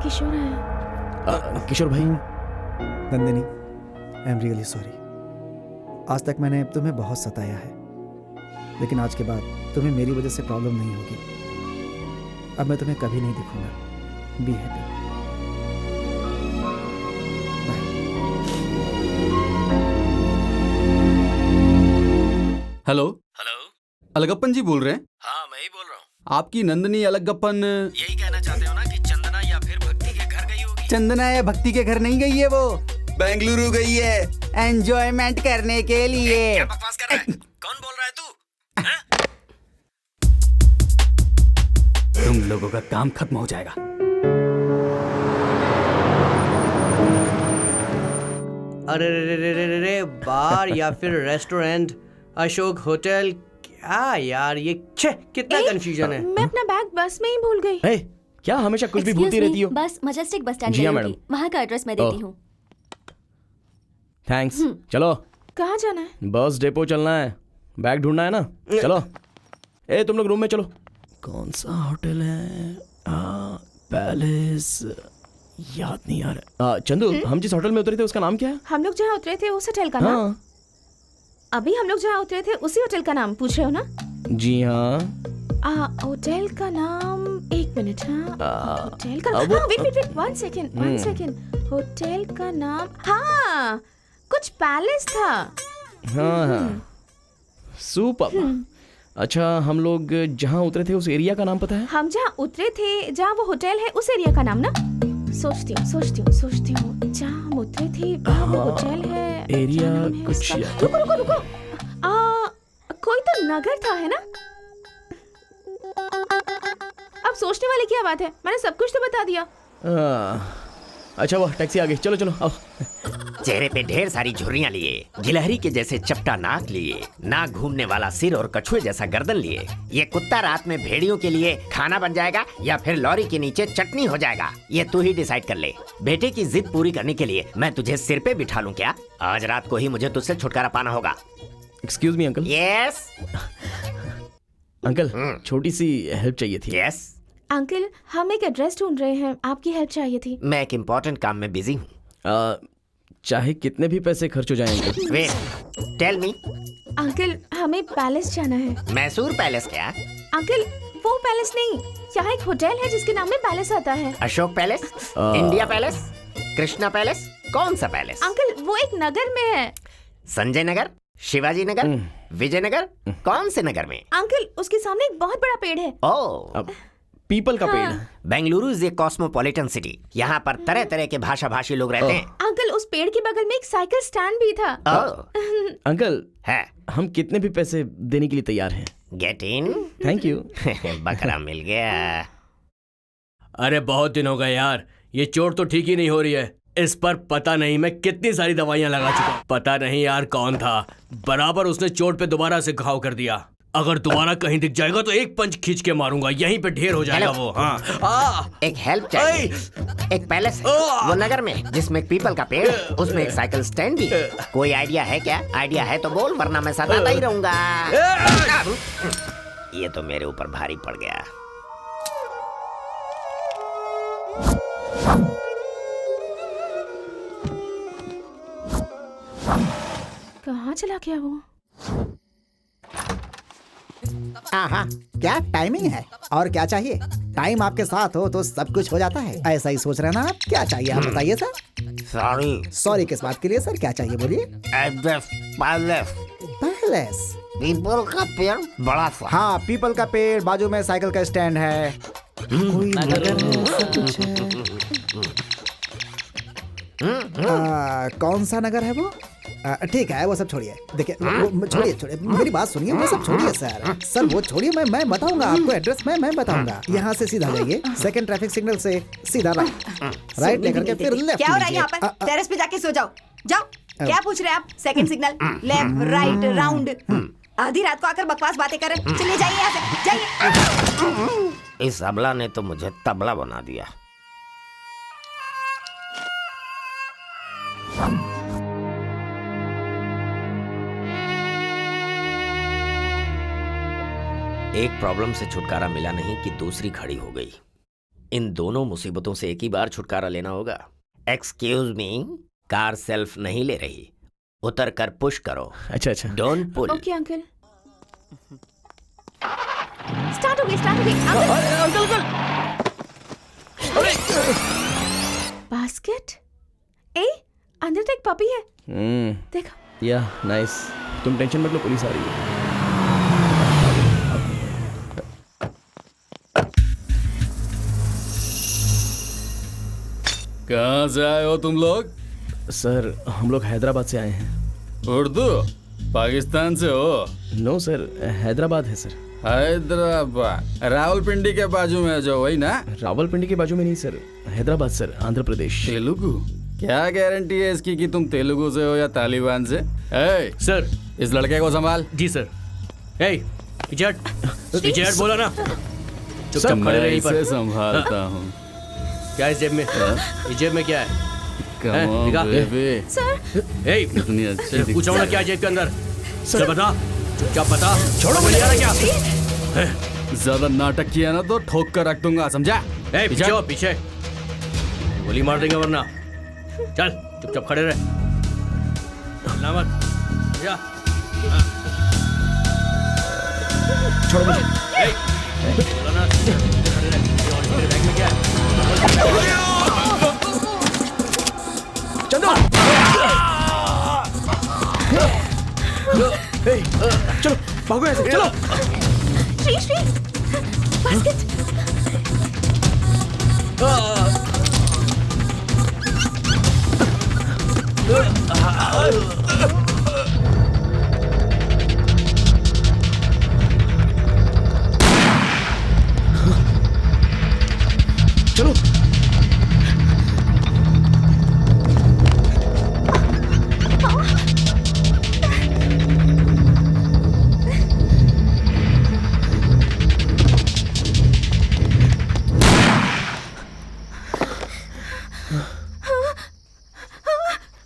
किशोर आया। किशोर भाई। नंदिनी, आई एम रियली सॉरी। आज तक मैंने तुम्हें बहुत सताया है लेकिन आज के बाद तुम्हें मेरी वजह से प्रॉब्लम नहीं होगी। अब मैं तुम्हें कभी नहीं दिखूंगा। Be happy. Hello Alagappan ji बोल रहे हैं? हाँ मैं ही बोल रहा हूँ। आपकी नंदनी अलगप्पन यही कहना चाहते हो ना कि चंदना या फिर भक्ति के घर गई होगी? चंदना या भक्ति के घर नहीं गई है, वो बेंगलुरु गई है एंजॉयमेंट करने के लिए। क्या बकवास कर रहा है? कौन बोल रहा है तू? तुम लोगों का काम खत्म हो जाएगा। अरे रे रे रे रे, बार या फिर रेस्टोरेंट, अशोक होटल, क्या यार ये कितना कंफ्यूजन है। मैं अपना बैग बस में ही भूल गई। क्या हमेशा कुछ भी भूलती रहती हो? बस मजेस्टिक बस स्टैंड जी हाँ गई मैडम। होगी। वहाँ का एड्रेस मैं देती हूँ। थैंक्स। चलो कहाँ जाना है? बस डिपो चलना है, बैग ढूंढना है ना। चलो ए तुम लोग रूम में चलो। कौन सा होटल है? पैलेस, याद नहीं आ रहा। चंदू, हम जिस होटल में उतरे थे उसका नाम क्या है? हम लोग जहाँ उतरे थे उस होटल का नाम? अभी हम लोग जहाँ उतरे थे उसी होटल का नाम पूछ रहे हो ना? जी हाँ। होटल का नाम, एक मिनट। होटल का नाम, वेट 1 सेकेंड। होटल का नाम, हाँ कुछ पैलेस था। हाँ सुपर। अच्छा, हम लोग जहाँ उतरे थे उस एरिया का नाम पता है? हम जहाँ उतरे थे, जहाँ वो होटल है, उस एरिया का नाम ना? सोचती हूँ जहाँ हम उतरे थे वहाँ वो होटल है। एरिया कुछ रुको। कोई तो नगर था, है ना? अब सोचने वाली क्या बात है, मैंने सब कुछ तो बता दिया। अच्छा वो टैक्सी आ गई, चलो चलो आओ। चेहरे पे ढेर सारी झुर्रियां लिए, गिलहरी के जैसे चपटा नाक लिए, नाक घूमने वाला सिर और कछुए जैसा गर्दन लिए। ये कुत्ता रात में भेड़ियों के लिए खाना बन जाएगा या फिर लॉरी के नीचे चटनी हो जाएगा, ये तू ही डिसाइड कर ले। बेटे की जिद पूरी करने के लिए मैं तुझे सिर पे बिठा लूं क्या? आज रात को ही मुझे तुझसे छुटकारा पाना होगा। Excuse me uncle. Yes uncle, छोटी सी हेल्प चाहिए थी। यस अंकल, हम एक एड्रेस ढूंढ रहे हैं, आपकी हेल्प चाहिए थी। मैं एक इम्पोर्टेंट काम में बिजी हूँ। चाहे कितने भी पैसे खर्च हो जाएं uncle. Wait, tell me. Uncle, हमें पैलेस जाना है। मैसूर पैलेस क्या? अंकल, वो पैलेस नहीं, यहाँ एक होटल है जिसके नाम में पैलेस आता है। Ashok palace, India palace, Krishna palace, कौन सा पैलेस? अंकल, वो एक नगर में है। संजय नगर, शिवाजी नगर, विजयनगर, कौन से नगर में? अंकल, उसके सामने एक बहुत बड़ा पेड़ है। ओह, पीपल का पेड़। Bengaluru is a cosmopolitan city. यहाँ पर तरह तरह के भाषा भाषी लोग रहते हैं। अंकल, उस पेड़ के बगल में एक साइकिल स्टैंड भी था। अंकल है, हम कितने भी पैसे देने के लिए तैयार हैं। Get in. Thank you. बकरा मिल गया। अरे बहुत दिन हो गए यार, ये चोट तो ठीक ही नहीं हो रही है। इस पर पता नहीं मैं कितनी सारी दवाइयां लगा चुका। पता नहीं यार कौन था, बराबर उसने चोट पे दोबारा से घाव कर दिया। अगर दोबारा कहीं दिख जाएगा तो एक पंच खींच के मारूंगा, यहीं पे ढेर हो जाएगा वो। हाँ, एक हेल्प चाहिए। एक पैलेस है वो नगर में जिसमें एक पीपल का पेड़, उसमें एक साइकिल स्टैंड भी। कोई आइडिया है क्या? आइडिया है तो बोल, वरना मैं सताता ही रहूंगा। ये तो मेरे ऊपर भारी पड़ गया। कहाँ चला गया वो? हाँ, क्या टाइमिंग है और क्या चाहिए? टाइम आपके साथ हो तो सब कुछ हो जाता है। ऐसा ही सोच रहे हैं ना आप? क्या चाहिए आप बताइए सर। सॉरी किस बात के लिए सर? क्या चाहिए बोलिए। पैलेस, पीपल का पेड़ बड़ा सा। हाँ, पीपल का पेड़, बाजू में साइकिल का स्टैंड है, कोई नगर है, सब कुछ है। कौन सा नगर है वो? ठीक है, वो सब छोड़िए। देखिए, छोड़िए, मेरी बात सुनिए, वो सब छोड़िए सर। वो छोड़िए, मैं बताऊंगा आपको एड्रेस। मैं बताऊंगा। यहाँ से सीधा जाइए, सेकंड ट्रैफिक सिग्नल से सीधा राइट लेकर के फिर लेफ्ट। क्या हो रहा है यहाँ पर? टेरेस पे जाके सो जाओ। जाओ। क्या पूछ रहे हैं आप? Second signal, left, right, round. आधी रात को आकर बकवास बातें कर रहे। चलिए जाइए यहाँ से, जाइए। इस अबला ने तो मुझे तबला बना दिया। एक प्रॉब्लम से छुटकारा मिला नहीं कि दूसरी खड़ी हो गई। इन दोनों मुसीबतों से एक ही बार छुटकारा लेना होगा। एक्सक्यूज मी, कार सेल्फ नहीं ले रही, उतर कर पुश करो। अच्छा, don't pull. Okay uncle. Start हो गई। अंकल। बास्केट? ए, अंदर तो एक पपी है। देखो। या नाइस। तुम टेंशन मत लो, पुलिस आ रही है। कहाँ से आए हो तुम लोग? सर, हम लोग हैदराबाद से आए हैं। उर्दू? पाकिस्तान से हो? नो सर, हैदराबाद है सर। हैदराबाद रावलपिंडी के बाजू में जो, वही ना? रावलपिंडी के बाजू में नहीं सर, हैदराबाद सर, आंध्र प्रदेश। तेलुगु? क्या गारंटी है इसकी कि तुम तेलुगु से हो या तालिबान से? सर, इस लड़के को संभाल। जी सर। पीछे हट बोला ना। चुपचाप खड़े रहिए पर। संभालता हूँ। क्या है जेब में? इस जेब में क्या है? इतनी अच्छी पूछा ना क्या जेब के अंदर? सर बता, चुपचाप बता। छोड़ो मुझे क्या? ज्यादा नाटक किया ना तो ठोक कर रख दूंगा, समझा? पीछे गोली मार देंगे वरना। चल चुपचाप खड़े रहे। छोड़ो मुझे। बैग में क्या है? चंदू, चलो भागो ऐसे, चलो। श्री बास्केट। चलो।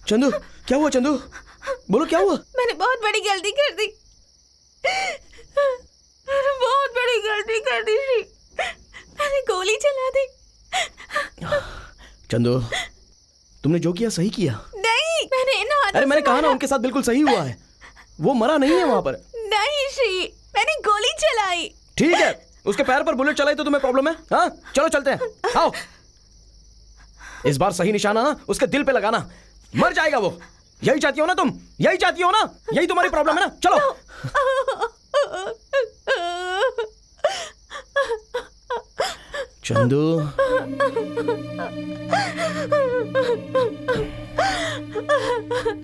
चंदू क्या हुआ? चंदू बोलो क्या हुआ? मैंने बहुत बड़ी गलती कर दी। मैंने बहुत बड़ी गलती कर दी श्री। मैंने गोली चला दी। चंदू तुमने जो किया सही किया। नहीं, मैंने इन हाथों अरे मैंने से कहा ना मारा। उनके साथ बिल्कुल सही हुआ है। वो मरा नहीं है वहां पर। नहीं श्री, मैंने गोली चलाई। ठीक है, उसके पैर पर बुलेट चलाई तो तुम्हें प्रॉब्लम है? हाँ चलो चलते हैं, आओ। इस बार सही निशाना उसके दिल पे लगाना, मर जाएगा वो। यही चाहती हो ना तुम? यही चाहती हो ना? यही तुम्हारी प्रॉब्लम है ना? चलो। चंदू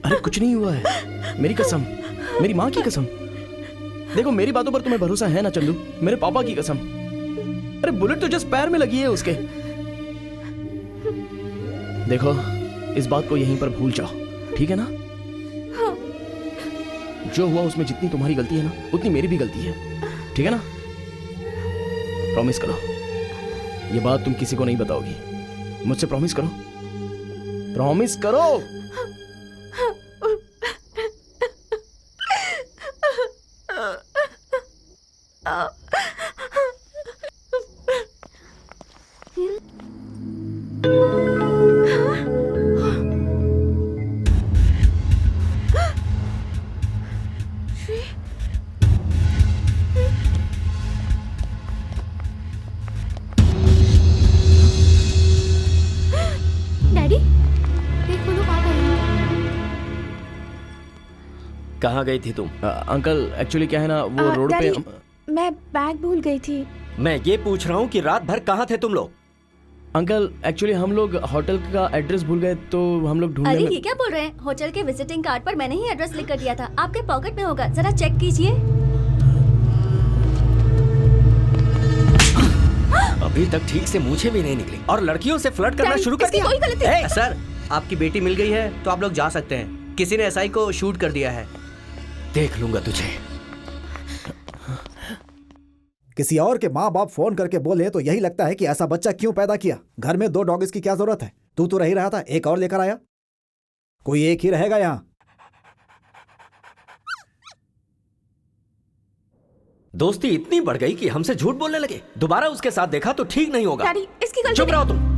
अरे कुछ नहीं हुआ है, मेरी कसम, मेरी माँ की कसम। देखो मेरी बातों पर तुम्हें भरोसा है ना चंदू? मेरे पापा की कसम। अरे बुलेट तो जस्ट पैर में लगी है उसके। देखो इस बात को यहीं पर भूल जाओ, ठीक है ना? हाँ। जो हुआ उसमें जितनी तुम्हारी गलती है ना उतनी मेरी भी गलती है, ठीक है ना? प्रॉमिस करो ये बात तुम किसी को नहीं बताओगी, मुझसे प्रॉमिस करो, प्रॉमिस करो। डैडी, देखो लोग आ गए हैं। कहाँ गई थी तुम? अंकल एक्चुअली क्या है ना, वो रोड पे डैडी, मैं बैग भूल गई थी। मैं ये पूछ रहा हूँ कि रात भर कहाँ थे तुम लोग? अंकल एक्चुअली हम लोग होटल का एड्रेस भूल गए तो हम लोग ढूंढने अरे में। ये क्या बोल रहे हैं? होटल के विजिटिंग कार्ड पर मैंने ही एड्रेस लिख कर दिया था, आपके पॉकेट में होगा, जरा चेक कीजिए। अभी तक ठीक से मूछें भी नहीं निकली और लड़कियों से फ्लर्ट करना शुरू कर दिया। कोई गलती नहीं। सर आपकी बेटी मिल गई है तो आप लोग जा सकते हैं। किसी ने एसआई को शूट कर दिया है। देख लूंगा तुझे। किसी और के माँ बाप फोन करके बोले तो यही लगता है कि ऐसा बच्चा क्यों पैदा किया। घर में 2 डॉग्स की क्या जरूरत है? तू तो रही रहा था, एक और लेकर आया। कोई एक ही रहेगा यहाँ। दोस्ती इतनी बढ़ गई कि हमसे झूठ बोलने लगे। दोबारा उसके साथ देखा तो ठीक नहीं होगा। डैडी, इसकी गलती चुप रहो तुम।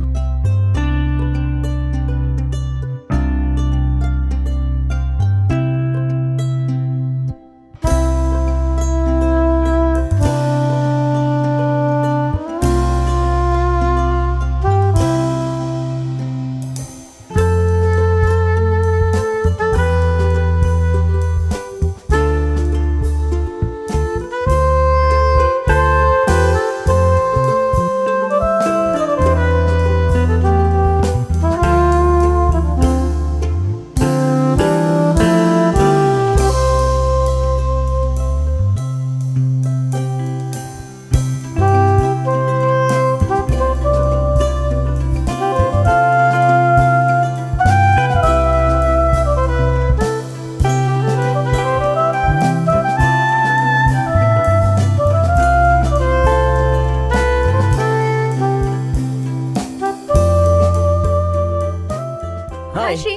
हाय। श्री।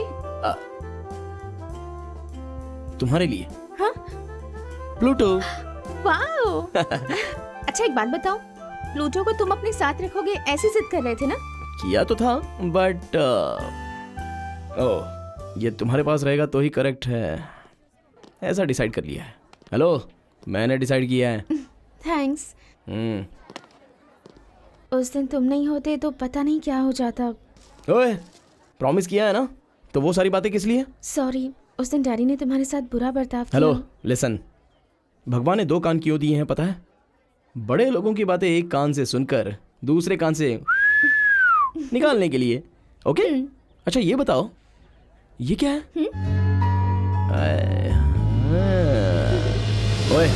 तुम्हारे लिए हाँ? प्लूटो। वाओ। अच्छा एक बात बताओ, प्लूटो को तुम अपने साथ रखोगे ऐसे जिद कर रहे थे ना? किया तो था बट ओह ये तुम्हारे पास रहेगा तो ही करेक्ट है, ऐसा डिसाइड कर लिया है। हेलो, मैंने डिसाइड किया है। थैंक्स। उस दिन तुम नहीं होते तो पता नहीं क्या हो जाता। ओए प्रॉमिस किया है ना, तो वो सारी बातें किस लिए? सॉरी, उस दिन डैडी ने तुम्हारे साथ बुरा बर्ताव किया। हेलो लिसन, भगवान ने 2 कान क्यों दिए हैं पता है? बड़े लोगों की बातें एक कान से सुनकर दूसरे कान से निकालने के लिए। ओके? अच्छा ये बताओ, ये क्या है? ओए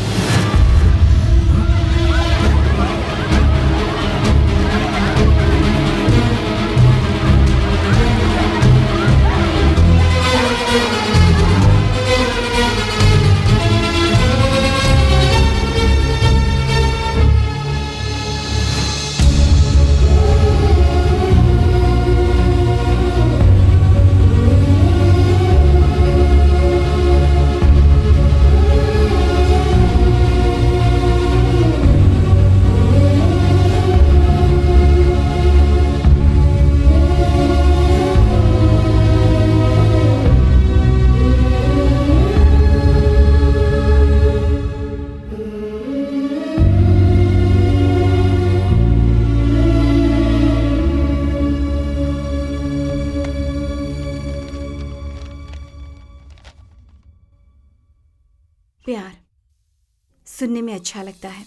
सुनने में अच्छा लगता है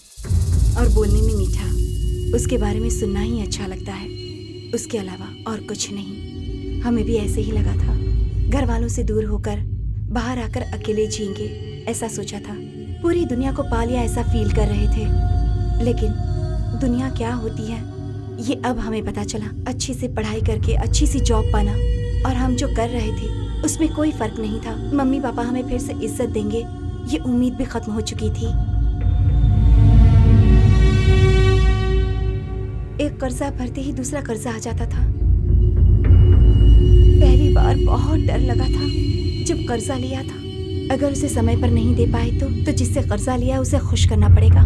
और बोलने में मीठा। उसके बारे में सुनना ही अच्छा लगता है, उसके अलावा और कुछ नहीं। हमें भी ऐसे ही लगा था, घर वालों से दूर होकर बाहर आकर अकेले जिएंगे ऐसा सोचा था। पूरी दुनिया को पा लिया ऐसा फील कर रहे थे, लेकिन दुनिया क्या होती है ये अब हमें पता चला। अच्छी से पढ़ाई करके अच्छी सी जॉब पाना और हम जो कर रहे थे उसमें कोई फर्क नहीं था। मम्मी पापा हमें फिर से इज्जत देंगे ये उम्मीद भी खत्म हो चुकी थी। एक कर्जा भरते ही दूसरा कर्जा आ जाता था। पहली बार बहुत डर लगा था जब कर्जा लिया था, अगर उसे समय पर नहीं दे पाए तो जिससे कर्जा लिया उसे खुश करना पड़ेगा।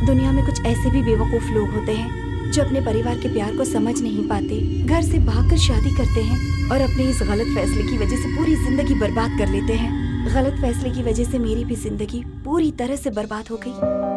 दुनिया में कुछ ऐसे भी बेवकूफ लोग होते हैं जो अपने परिवार के प्यार को समझ नहीं पाते, घर से भागकर शादी करते हैं और अपने इस गलत फैसले की वजह से पूरी जिंदगी बर्बाद कर लेते हैं। गलत फैसले की वजह से मेरी भी जिंदगी पूरी तरह से बर्बाद हो गई।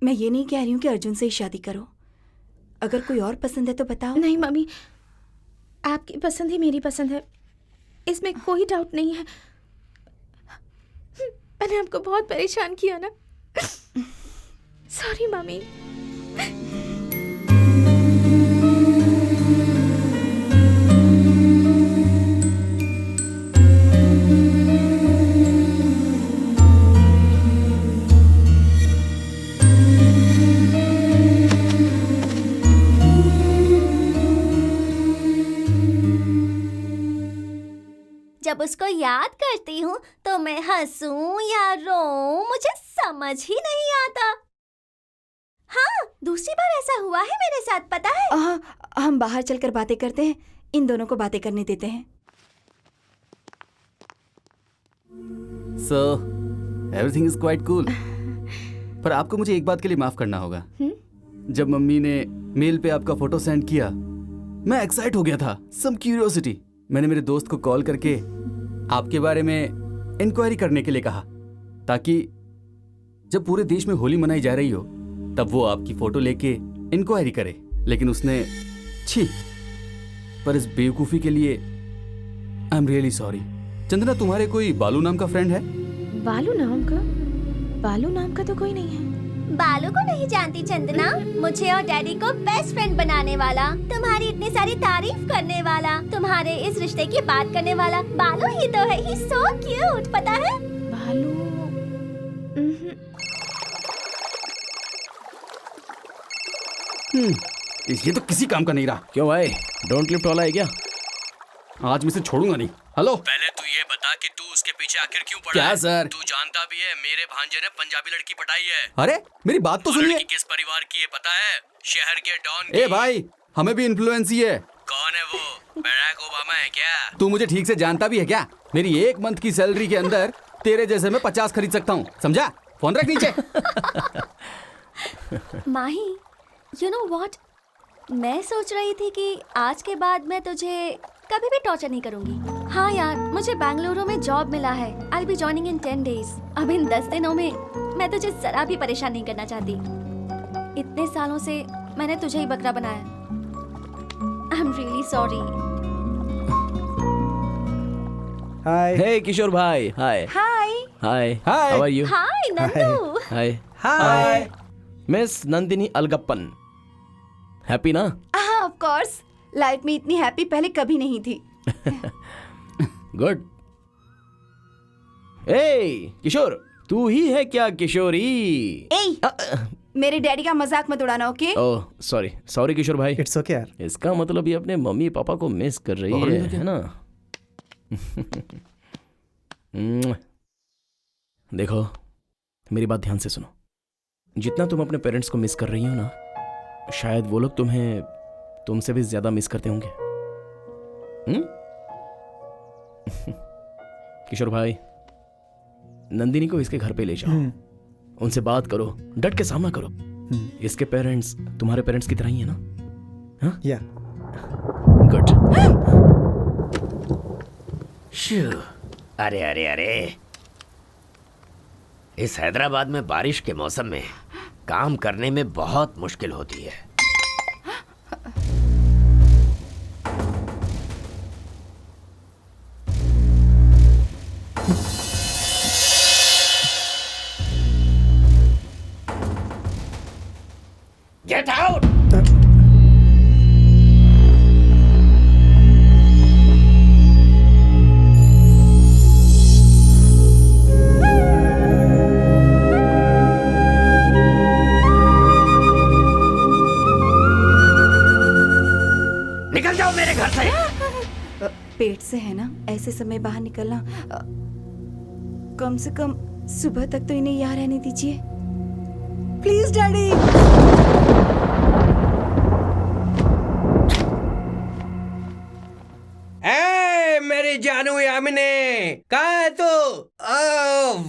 मैं ये नहीं कह रही हूँ कि अर्जुन से ही शादी करो, अगर कोई और पसंद है तो बताओ। नहीं मम्मी, आपकी पसंद ही मेरी पसंद है, इसमें कोई डाउट नहीं है। मैंने आपको बहुत परेशान किया ना, सॉरी मम्मी। जब उसको याद करती हूँ तो मैं हंसूं या रोऊं मुझे समझ ही नहीं आता। हाँ, दूसरी बार ऐसा हुआ है मेरे साथ, पता है। हम बाहर चलकर बातें करते हैं, इन दोनों को बातें करने देते हैं। So, everything is quite cool. पर आपको मुझे एक बात के लिए माफ करना होगा। जब मम्मी ने मेल पे आपका फोटो सेंड किया, मैं एक्साइट हो गया था, सम क्यूरियोसिटी। मैंने मेरे दोस्त को कॉल करके आपके बारे में इंक्वायरी करने के लिए कहा, ताकि जब पूरे देश में होली मनाई जा रही हो तब वो आपकी फोटो लेके इंक्वायरी करे। लेकिन उसने छी, पर इस बेवकूफ़ी के लिए I am really sorry. Chandana, तुम्हारे कोई बालू नाम का फ्रेंड है? बालू नाम का? बालू नाम का तो कोई नहीं है। बालू को नहीं जानती चंदना? मुझे और डैडी को बेस्ट फ्रेंड बनाने वाला, तुम्हारी इतनी सारी तारीफ करने वाला, तुम्हारे इस रिश्ते की बात करने वाला बालू ही तो है। ही सो क्यूट, पता है? बालू ये तो किसी काम का नहीं रहा। क्यों भाई, डोंट लिफ्ट वाला है क्या? आज मैं इसे छोड़ूंगा नहीं। हेलो, पहले तू ये बता कि तू उसके पीछे आखिर क्यों पड़ा क्या है? सर? तू जानता भी है मेरे भांजे ने पंजाबी लड़की पटाई है। अरे मेरी बात तो सुनिए। लड़की किस परिवार की है पता है? शहर के डॉन की। ए भाई, हमें भी इन्फ्लुएंस ही है। कौन है वो? बराक ओबामा है क्या? तू मुझे ठीक से जानता भी है क्या? मेरी 1 मंथ की सैलरी के अंदर तेरे जैसे मैं 50 खरीद सकता हूँ, समझा? फोन रख नीचे। माही, यू नो व्हाट, मैं सोच रही थी कि आज के बाद मैं तुझे कभी भी टॉर्चर नहीं करूंगी। हाँ यार, मुझे बेंगलुरु में जॉब मिला है। I will be joining in 10 days। अब इन 10 दिनों में मैं तुझे जरा भी परेशान नहीं करना चाहती। इतने सालों से मैंने तुझे ही बकरा बनाया। I am really sorry. Hi hey Kishore भाई, hi hi hi hi how are you? Hi Nandu. Hi hi miss Nandini Alagappan, happy ना? हाँ ऑफ कोर्स, लाइफ में इतनी हैप्पी पहले कभी नहीं थी। गुड। ए किशोर, तू ही है क्या किशोरी? मेरे डैडी का मजाक मत उड़ाना, ओके? ओह सॉरी सॉरी किशोर भाई। इट्स ओके यार। इसका मतलब ये अपने मम्मी पापा को मिस कर रही है ना? देखो मेरी बात ध्यान से सुनो, जितना तुम अपने पेरेंट्स को मिस कर रही हो ना, शायद वो लोग तुम्हें तुमसे भी ज्यादा मिस करते होंगे। किशोर भाई, नंदिनी को इसके घर पे ले जाओ, उनसे बात करो, डट के सामना करो। इसके पेरेंट्स तुम्हारे पेरेंट्स की तरह ही है ना? या गुड। अरे अरे अरे, इस हैदराबाद में बारिश के मौसम में काम करने में बहुत मुश्किल होती है। Get out! निकल जाओ मेरे घर से। पेट से है ना, ऐसे समय बाहर निकलना। कम से कम सुबह तक तो इन्हें यहाँ रहने दीजिए प्लीज डैडी। मेरी जानू यामिने, कहाँ है तू?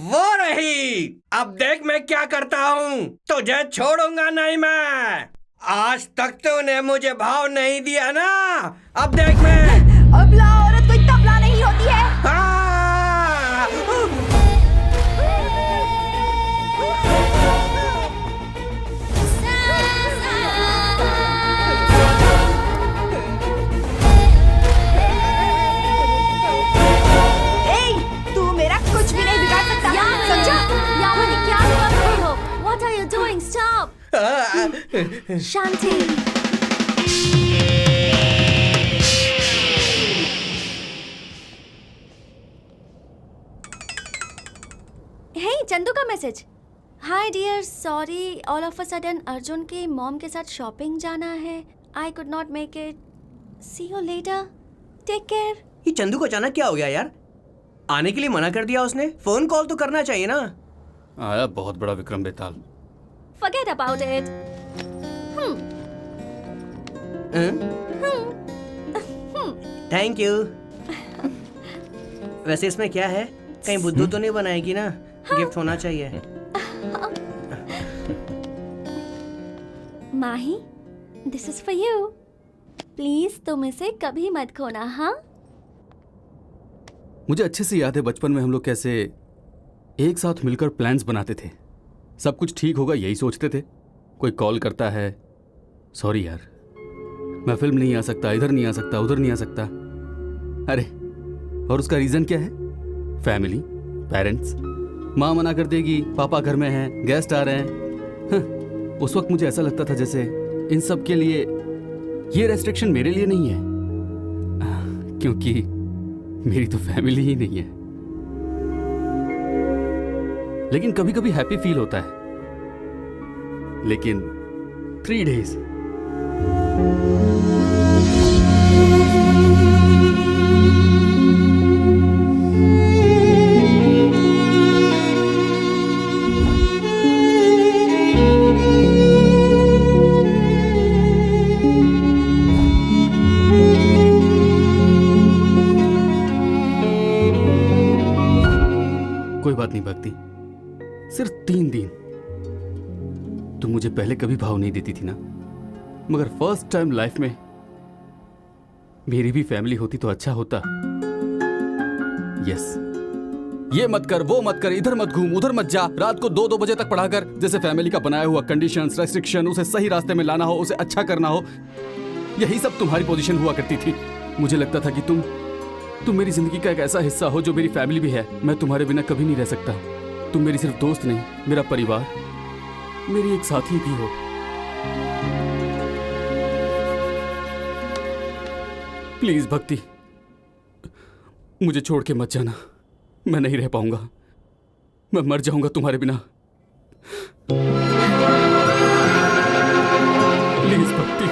वो रही। अब देख मैं क्या करता हूँ, तुझे छोड़ूंगा नहीं मैं। आज तक तूने मुझे भाव नहीं दिया ना, अब देख मैं। अबला औरत कोई तबला नहीं होती है। तू मेरा कुछ भी नहीं बिगाड़ सकता, समझा? यामिनी क्या कर रही हो? What are you doing? Stop! Shanti. Hey, Chandu का message. Hi dear, sorry all of a sudden Arjun के मॉम के साथ शॉपिंग जाना है। I could not make it. See you later. Take care. ये चंदू को अचानक क्या हो गया यार? आने के लिए मना कर दिया उसने। फोन कॉल तो करना चाहिए ना। आया बहुत बड़ा विक्रम बेताल। Forget about it. Thank you. वैसे इसमें क्या है? कहीं बुद्धू तो नहीं बनाएगी ना? गिफ्ट होना चाहिए। Mahi, this is for you. Please तुम इसे कभी मत खोना, हाँ? मुझे अच्छे से याद है बचपन में हम लोग कैसे एक साथ मिलकर प्लान्स बनाते थे। सब कुछ ठीक होगा यही सोचते थे। कोई कॉल करता है, सॉरी यार मैं फिल्म नहीं आ सकता, इधर नहीं आ सकता, उधर नहीं आ सकता। अरे और उसका रीज़न क्या है? Family, parents. माँ मना कर देगी, पापा घर में हैं, गेस्ट आ रहे हैं। उस वक्त मुझे ऐसा लगता था जैसे इन सब के लिए ये रेस्ट्रिक्शन मेरे लिए नहीं है, क्योंकि मेरी तो फैमिली ही नहीं है। लेकिन कभी कभी हैप्पी फील होता है, लेकिन 3 days। कोई बात नहीं भक्ति, सिर्फ 3 दिन। तुम मुझे पहले कभी भाव नहीं देती थी ना, मगर फर्स्ट टाइम लाइफ में मेरी भी फैमिली होती तो अच्छा होता। यस, ये मत कर, वो मत कर, इधर मत घूम, उधर मत जा, रात को 2-2 बजे तक पढ़ा कर, जैसे फैमिली का बनाया हुआ कंडीशंस, रेस्ट्रिक्शन, उसे सही रास्ते में लाना हो, उसे अच्छा करना हो, यही सब तुम्हारी पोजीशन हुआ करती थी। मुझे लगता था कि तुम तुम मेरी जिंदगी का एक ऐसा हिस्सा हो जो मेरी फैमिली भी है। मैं तुम्हारे बिना कभी नहीं रह सकता। तुम मेरी सिर्फ दोस्त नहीं, मेरा परिवार, मेरी एक साथी भी हो। प्लीज भक्ति, मुझे छोड़ के मत जाना। मैं नहीं रह पाऊंगा, मैं मर जाऊंगा तुम्हारे बिना। प्लीज भक्ति,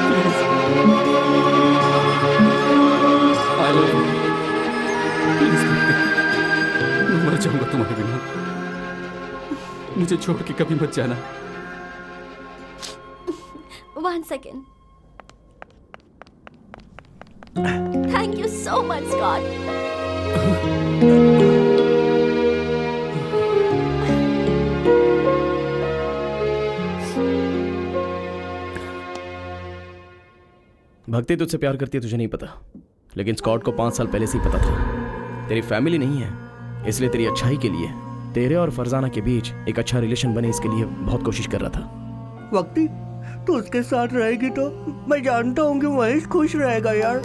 please, I love you. Please भक्ति, मैं मर जाऊंगा तुम्हारे बिना। मुझे छोड़ के कभी मत जाना। 1 second. Thank you so much, Scott. भक्ति तुझसे प्यार करती है तुझे नहीं पता, लेकिन स्कॉट को 5 साल पहले से ही पता था। तेरी फैमिली नहीं है, इसलिए तेरी अच्छाई के लिए तेरे और फरजाना के बीच एक अच्छा रिलेशन बने, इसके लिए बहुत कोशिश कर रहा था। भक्ति, तू उसके साथ रहेगी तो मैं जानता हूँ कि महेश खुश रहेगा यार।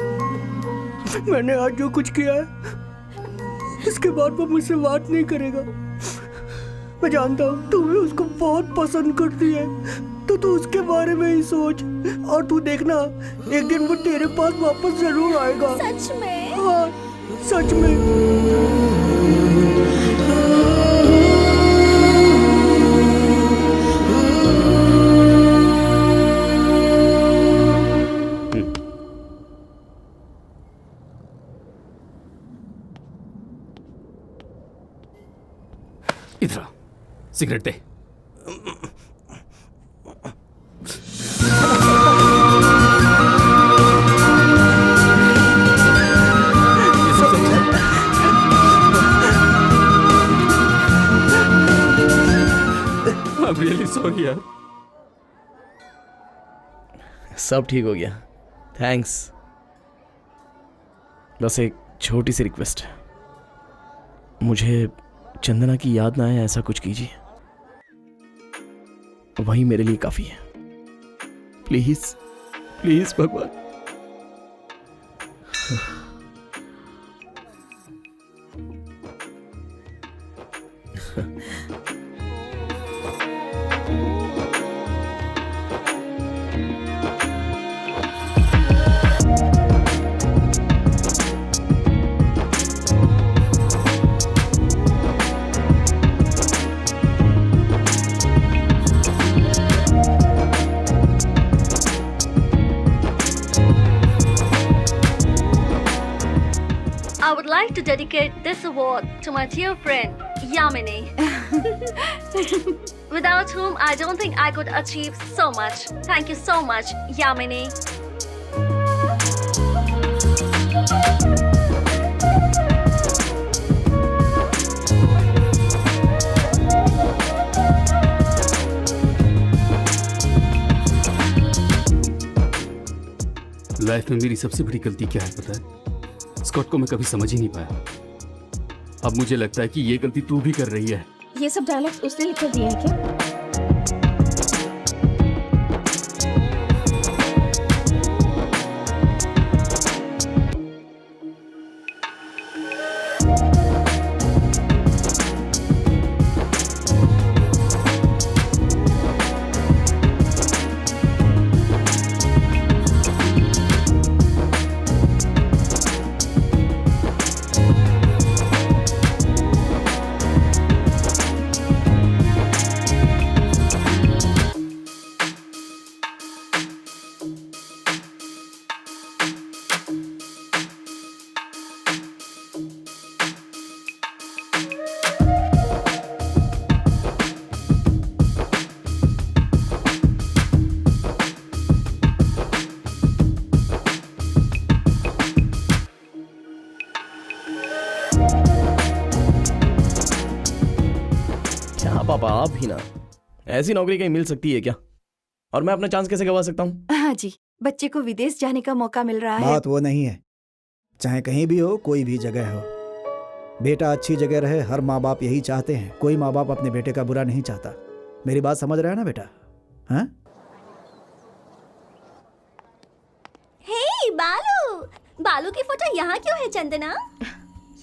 मैंने आज जो कुछ किया है, इसके बाद वो मुझसे बात नहीं करेगा। मैं जानता हूँ तू भी उसको बहुत पसंद करती है, तो तू उसके बारे में ही सोच, और तू देखना एक दिन वो तेरे पास वापस जरूर आएगा। सच में? हाँ, सच में। इधर आ, सिगरेट दे। I'm really sorry यार। सब ठीक हो गया, थैंक्स। बस एक छोटी सी रिक्वेस्ट है, मुझे चंदना की याद ना आए ऐसा कुछ कीजिए, वही मेरे लिए काफी है। प्लीज प्लीज भगवान। I would like to dedicate this award to my dear friend, Yamini, without whom I don't think I could achieve so much. Thank you so much, Yamini. Life में मेरी सबसे बड़ी गलती क्या है पता है? स्कॉट को मैं कभी समझ ही नहीं पाया। अब मुझे लगता है कि ये गलती तू भी कर रही है। ये सब डायलॉग्स उसने लिख कर दिया है क्या? पापा आप भी ना, ऐसी नौकरी कहीं मिल सकती है क्या? और मैं अपना चांस कैसे गवा सकता हूँ? हाँ जी, बच्चे को विदेश जाने का मौका मिल रहा है। बात वो नहीं है, चाहे कहीं भी हो, कोई भी जगह हो, बेटा अच्छी जगह रहे, हर माँ बाप यही चाहते हैं। कोई माँ बाप अपने बेटे का बुरा नहीं चाहता। मेरी बात समझ रहे हैं ना बेटा? हाँ? हे बालू, बालू की फोटो यहाँ क्यों है चंदना?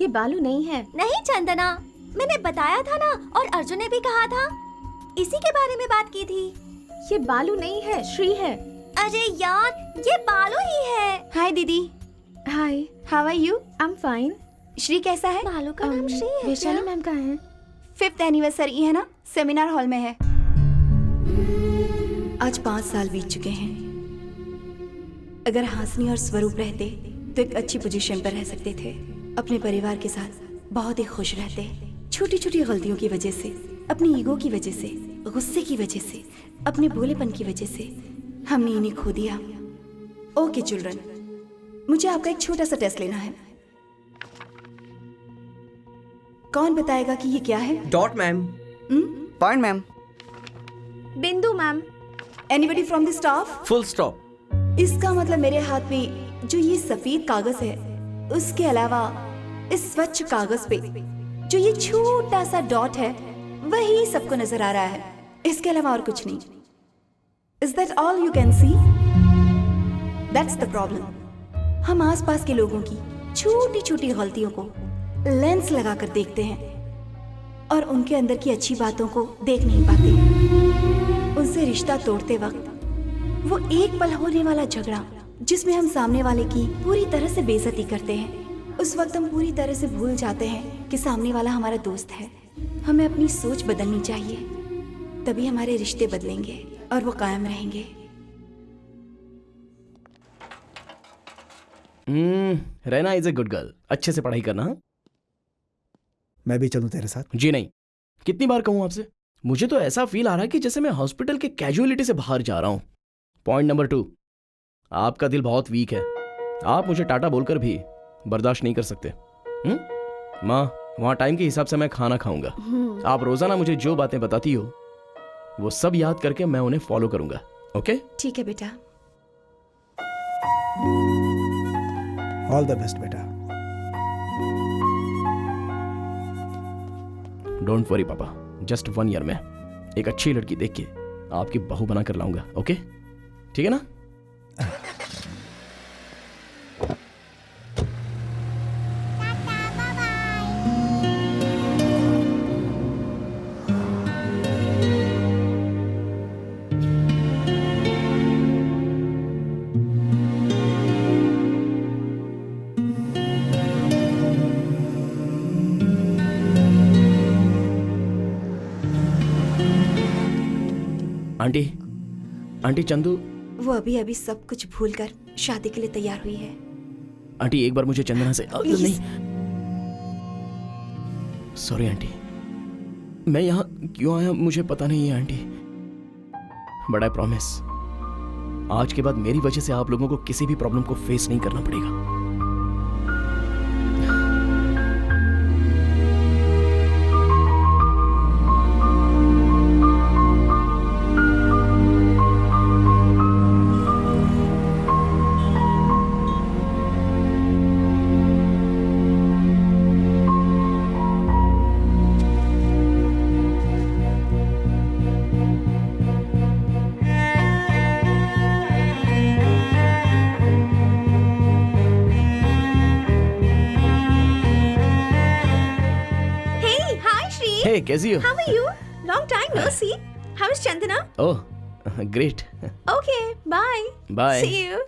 ये बालू नहीं है। नहीं चंदना, मैंने बताया था ना, और अर्जुन ने भी कहा था, इसी के बारे में बात की थी। ये बालू नहीं है, श्री है। अरे यार, ये बालू ही है। हाय दीदी। Hi, how are you? I am fine. Shri कैसा है? बालू का नाम श्री है। वैशाली मैम कहाँ है? 5th एनिवर्सरी है ना, सेमिनार हॉल में है। आज 5 साल बीत चुके हैं। अगर हासिनी और स्वरूप रहते तो एक अच्छी पोजीशन पर रह सकते थे। अपने परिवार के साथ बहुत ही खुश रहते। छोटी छोटी गलतियों की वजह से, अपनी ईगो की वजह से, गुस्से की वजह से, अपने भोलेपन की वजह से हमने इन्हें खो दिया। ओके चिल्ड्रन, मुझे आपका एक छोटा सा टेस्ट लेना है। कौन बताएगा कि ये क्या है? Dot ma'am. Point ma'am. बिंदु ma'am. Anybody from the staff? Full stop. इसका मतलब मेरे हाथ में जो ये सफेद कागज है, उसके अलावा इस स्वच्छ कागज पे जो ये छोटा सा डॉट है, वही सबको नजर आ रहा है। इसके अलावा और कुछ नहीं। Is that all you can see? That's the problem. हम आसपास के लोगों की छोटी छोटी गलतियों को लेंस लगाकर देखते हैं और उनके अंदर की अच्छी बातों को देख नहीं पाते। उनसे रिश्ता तोड़ते वक्त वो एक पल होने वाला झगड़ा जिसमें हम सामने वाले की पूरी तरह से बेइज्जती करते हैं, उस वक्त हम पूरी तरह से भूल जाते हैं कि सामने वाला हमारा दोस्त है। हमें अपनी सोच बदलनी चाहिए, तभी हमारे रिश्ते बदलेंगे और वो कायम रहेंगे। रहना इज ए गुड गर्ल। अच्छे से पढ़ाई करना। मैं भी चलूं तेरे साथ? जी नहीं। कितनी बार कहूं आपसे? मुझे तो ऐसा फील आ रहा है कि जैसे मैं हॉस्पिटल के कैजुअलिटी से बाहर जा रहा हूं। पॉइंट नंबर 2, आपका दिल बहुत वीक है। आप मुझे टाटा बोलकर भी बर्दाश्त नहीं कर सकते। माँ, वहां टाइम के हिसाब से मैं खाना खाऊंगा। आप रोजाना मुझे जो बातें बताती हो वो सब याद करके मैं उन्हें फॉलो करूंगा। ओके? ठीक है बेटा। ऑल द बेस्ट बेटा। डोंट वरी पापा, जस्ट 1 ईयर में एक अच्छी लड़की देख के आपकी बहू बना कर लाऊंगा। ओके? ठीक है ना? Aunty, aunty Chandu. वो अभी अभी सब कुछ भूलकर शादी के लिए तैयार हुई है। आंटी एक बार मुझे चंदना से नहीं, सॉरी आंटी, मैं यहाँ क्यों आया मुझे पता नहीं है आंटी, बट आई प्रॉमिस आज के बाद मेरी वजह से आप लोगों को किसी भी प्रॉब्लम को फेस नहीं करना पड़ेगा। Hey, कैसी हो? How are you? Long time no see. How is Chandana? Oh, great. Okay, bye. Bye. See you.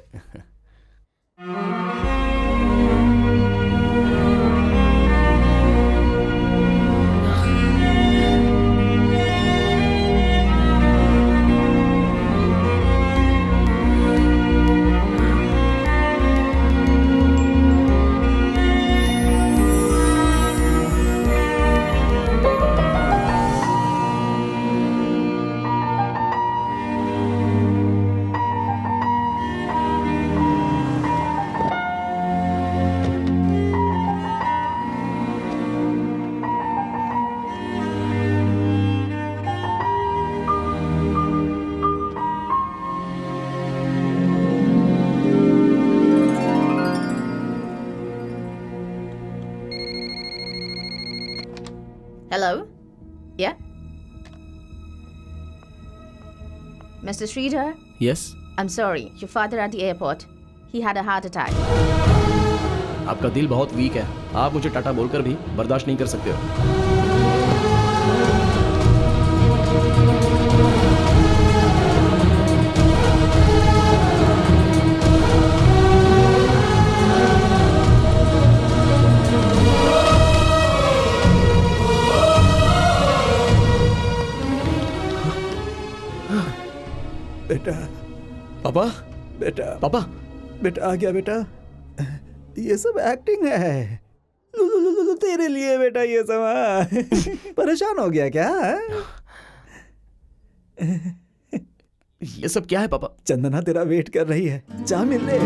Hello? Yeah? Mr. Sridhar? Yes? I'm sorry, your father at the airport. He had a heart attack. आपका दिल बहुत वीक है, आप मुझे टाटा बोलकर भी बर्दाश्त नहीं कर सकते हो। बेटा, पापा, बेटा, पापा, बेटा आ गया बेटा। ये सब एक्टिंग है। तेरे लिए बेटा ये सब। परेशान हो गया क्या? ये सब क्या है पापा? चंदना तेरा वेट कर रही है, जा मिल ले।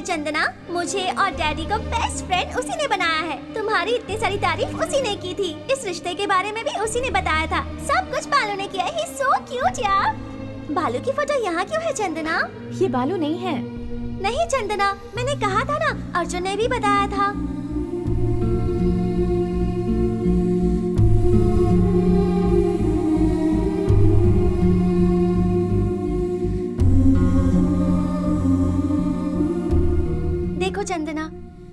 चंदना, मुझे और डैडी को बेस्ट फ्रेंड उसी ने बनाया है। तुम्हारी इतनी सारी तारीफ उसी ने की थी। इस रिश्ते के बारे में भी उसी ने बताया था। सब कुछ बालू ने किया है। He's so cute यार। बालू की फोटो यहाँ क्यों है चंदना? ये बालू नहीं है। नहीं चंदना, मैंने कहा था ना, अर्जुन ने भी बताया था। देखो चंदना,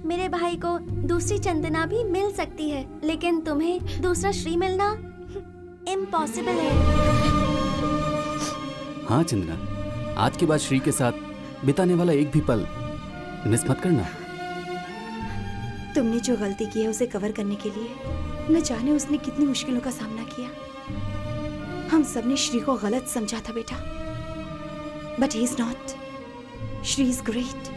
मेरे भाई को दूसरी चंदना भी मिल सकती है, लेकिन तुम्हें दूसरा श्री मिलना इम्पॉसिबल है। हाँ चंदना, आज के बाद श्री के साथ बिताने वाला एक भी पल मिस मत करना। तुमने जो गलती की है उसे कवर करने के लिए न जाने उसने कितनी मुश्किलों का सामना किया। हम सबने श्री को गलत समझा था बेटा, but he is not. Shri is great.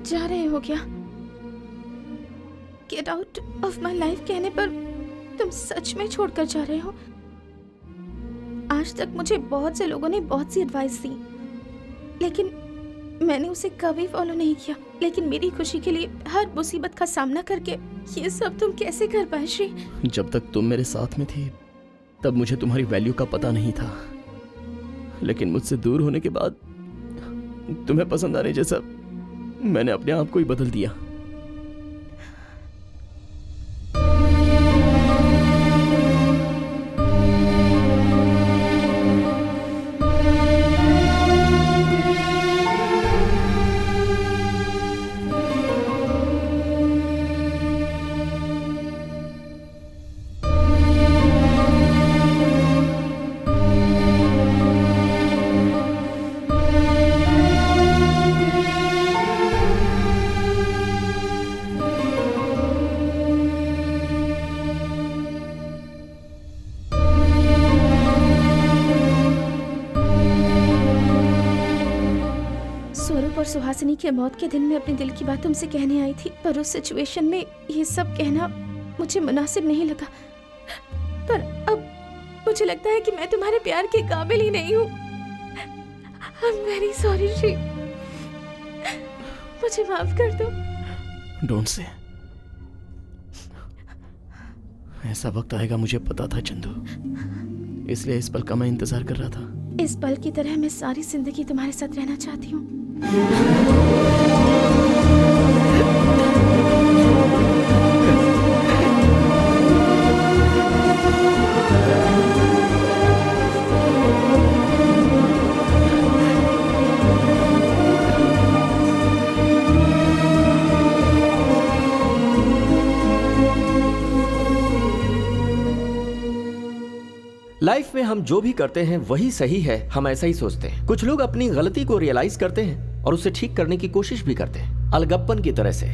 जा रहे हो क्या? Get out of my life कहने पर तुम सच में छोड़कर जा रहे हो? आज तक मुझे बहुत से लोगों ने बहुत सी एडवाइस दी, लेकिन मैंने उसे कभी फॉलो नहीं किया। लेकिन मेरी खुशी के लिए हर मुसीबत का सामना करके ये सब तुम कैसे कर पाए श्री? जब तक तुम मेरे साथ में थी तब मुझे तुम्हारी वैल्यू का पता नहीं था, लेकिन मुझसे दूर होने के बाद तुम्हें पसंद आने जैसा मैंने अपने आप को ही बदल दिया। सुहासिनी के मौत के दिन में अपने दिल की बात तुमसे कहने आई थी, पर उस सिचुएशन में ये सब कहना मुझे मुनासिब नहीं लगा। पर अब मुझे लगता है कि मैं तुम्हारे प्यार के काबिल ही नहीं हूँ। I am very sorry Shri, मुझे माफ कर दो। Don't say. ऐसा वक्त आएगा, मुझे पता था चंदू, इसलिए इस पल का मैं इंतजार कर रहा था। इस पल की तरह मैं सारी जिंदगी तुम्हारे साथ रहना चाहती हूँ। लाइफ में हम जो भी करते हैं वही सही है, हम ऐसा ही सोचते हैं। कुछ लोग अपनी गलती को रियलाइज करते हैं और उसे ठीक करने की कोशिश भी करते हैं, अलगप्पन की तरह से।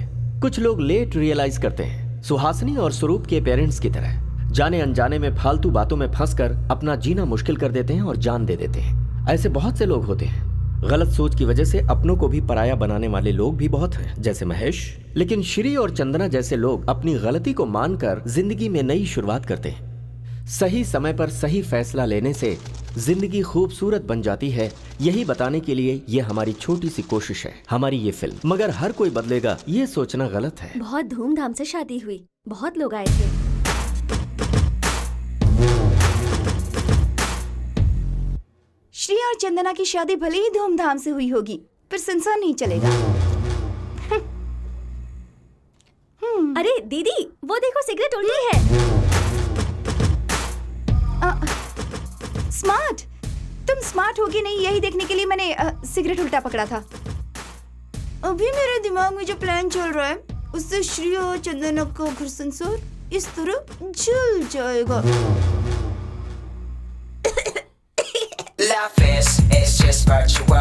कुछ लोग लेट रियलाइज करते हैं, सुहासिनी और स्वरूप के पेरेंट्स की तरह। जाने अनजाने में फालतू बातों में फंसकर अपना जीना मुश्किल कर देते हैं और जान दे देते हैं। ऐसे बहुत से लोग होते हैं। गलत सोच की वजह से अपनों को भी पराया बनाने वाले लोग भी बहुत हैं, जैसे महेश। लेकिन श्री और चंदना जैसे लोग अपनी गलती को मानकर जिंदगी में नई शुरुआत करते हैं। सही समय पर सही फैसला लेने से जिंदगी खूबसूरत बन जाती है, यही बताने के लिए ये हमारी छोटी सी कोशिश है, हमारी ये फिल्म। मगर हर कोई बदलेगा ये सोचना गलत है। बहुत धूमधाम से शादी हुई, बहुत लोग आए थे। श्री और चंदना की शादी भले ही धूमधाम से हुई होगी, पर संसार नहीं चलेगा। अरे दीदी, वो देखो सिगरेट उल्टी है। स्मार्ट, तुम स्मार्ट होगी नहीं यही देखने के लिए मैंने सिगरेट उल्टा पकड़ा था। अभी मेरे दिमाग में जो प्लान चल रहा है उससे श्री और चंदना का घर संसार इस तरह जल जाएगा। Love is just virtual.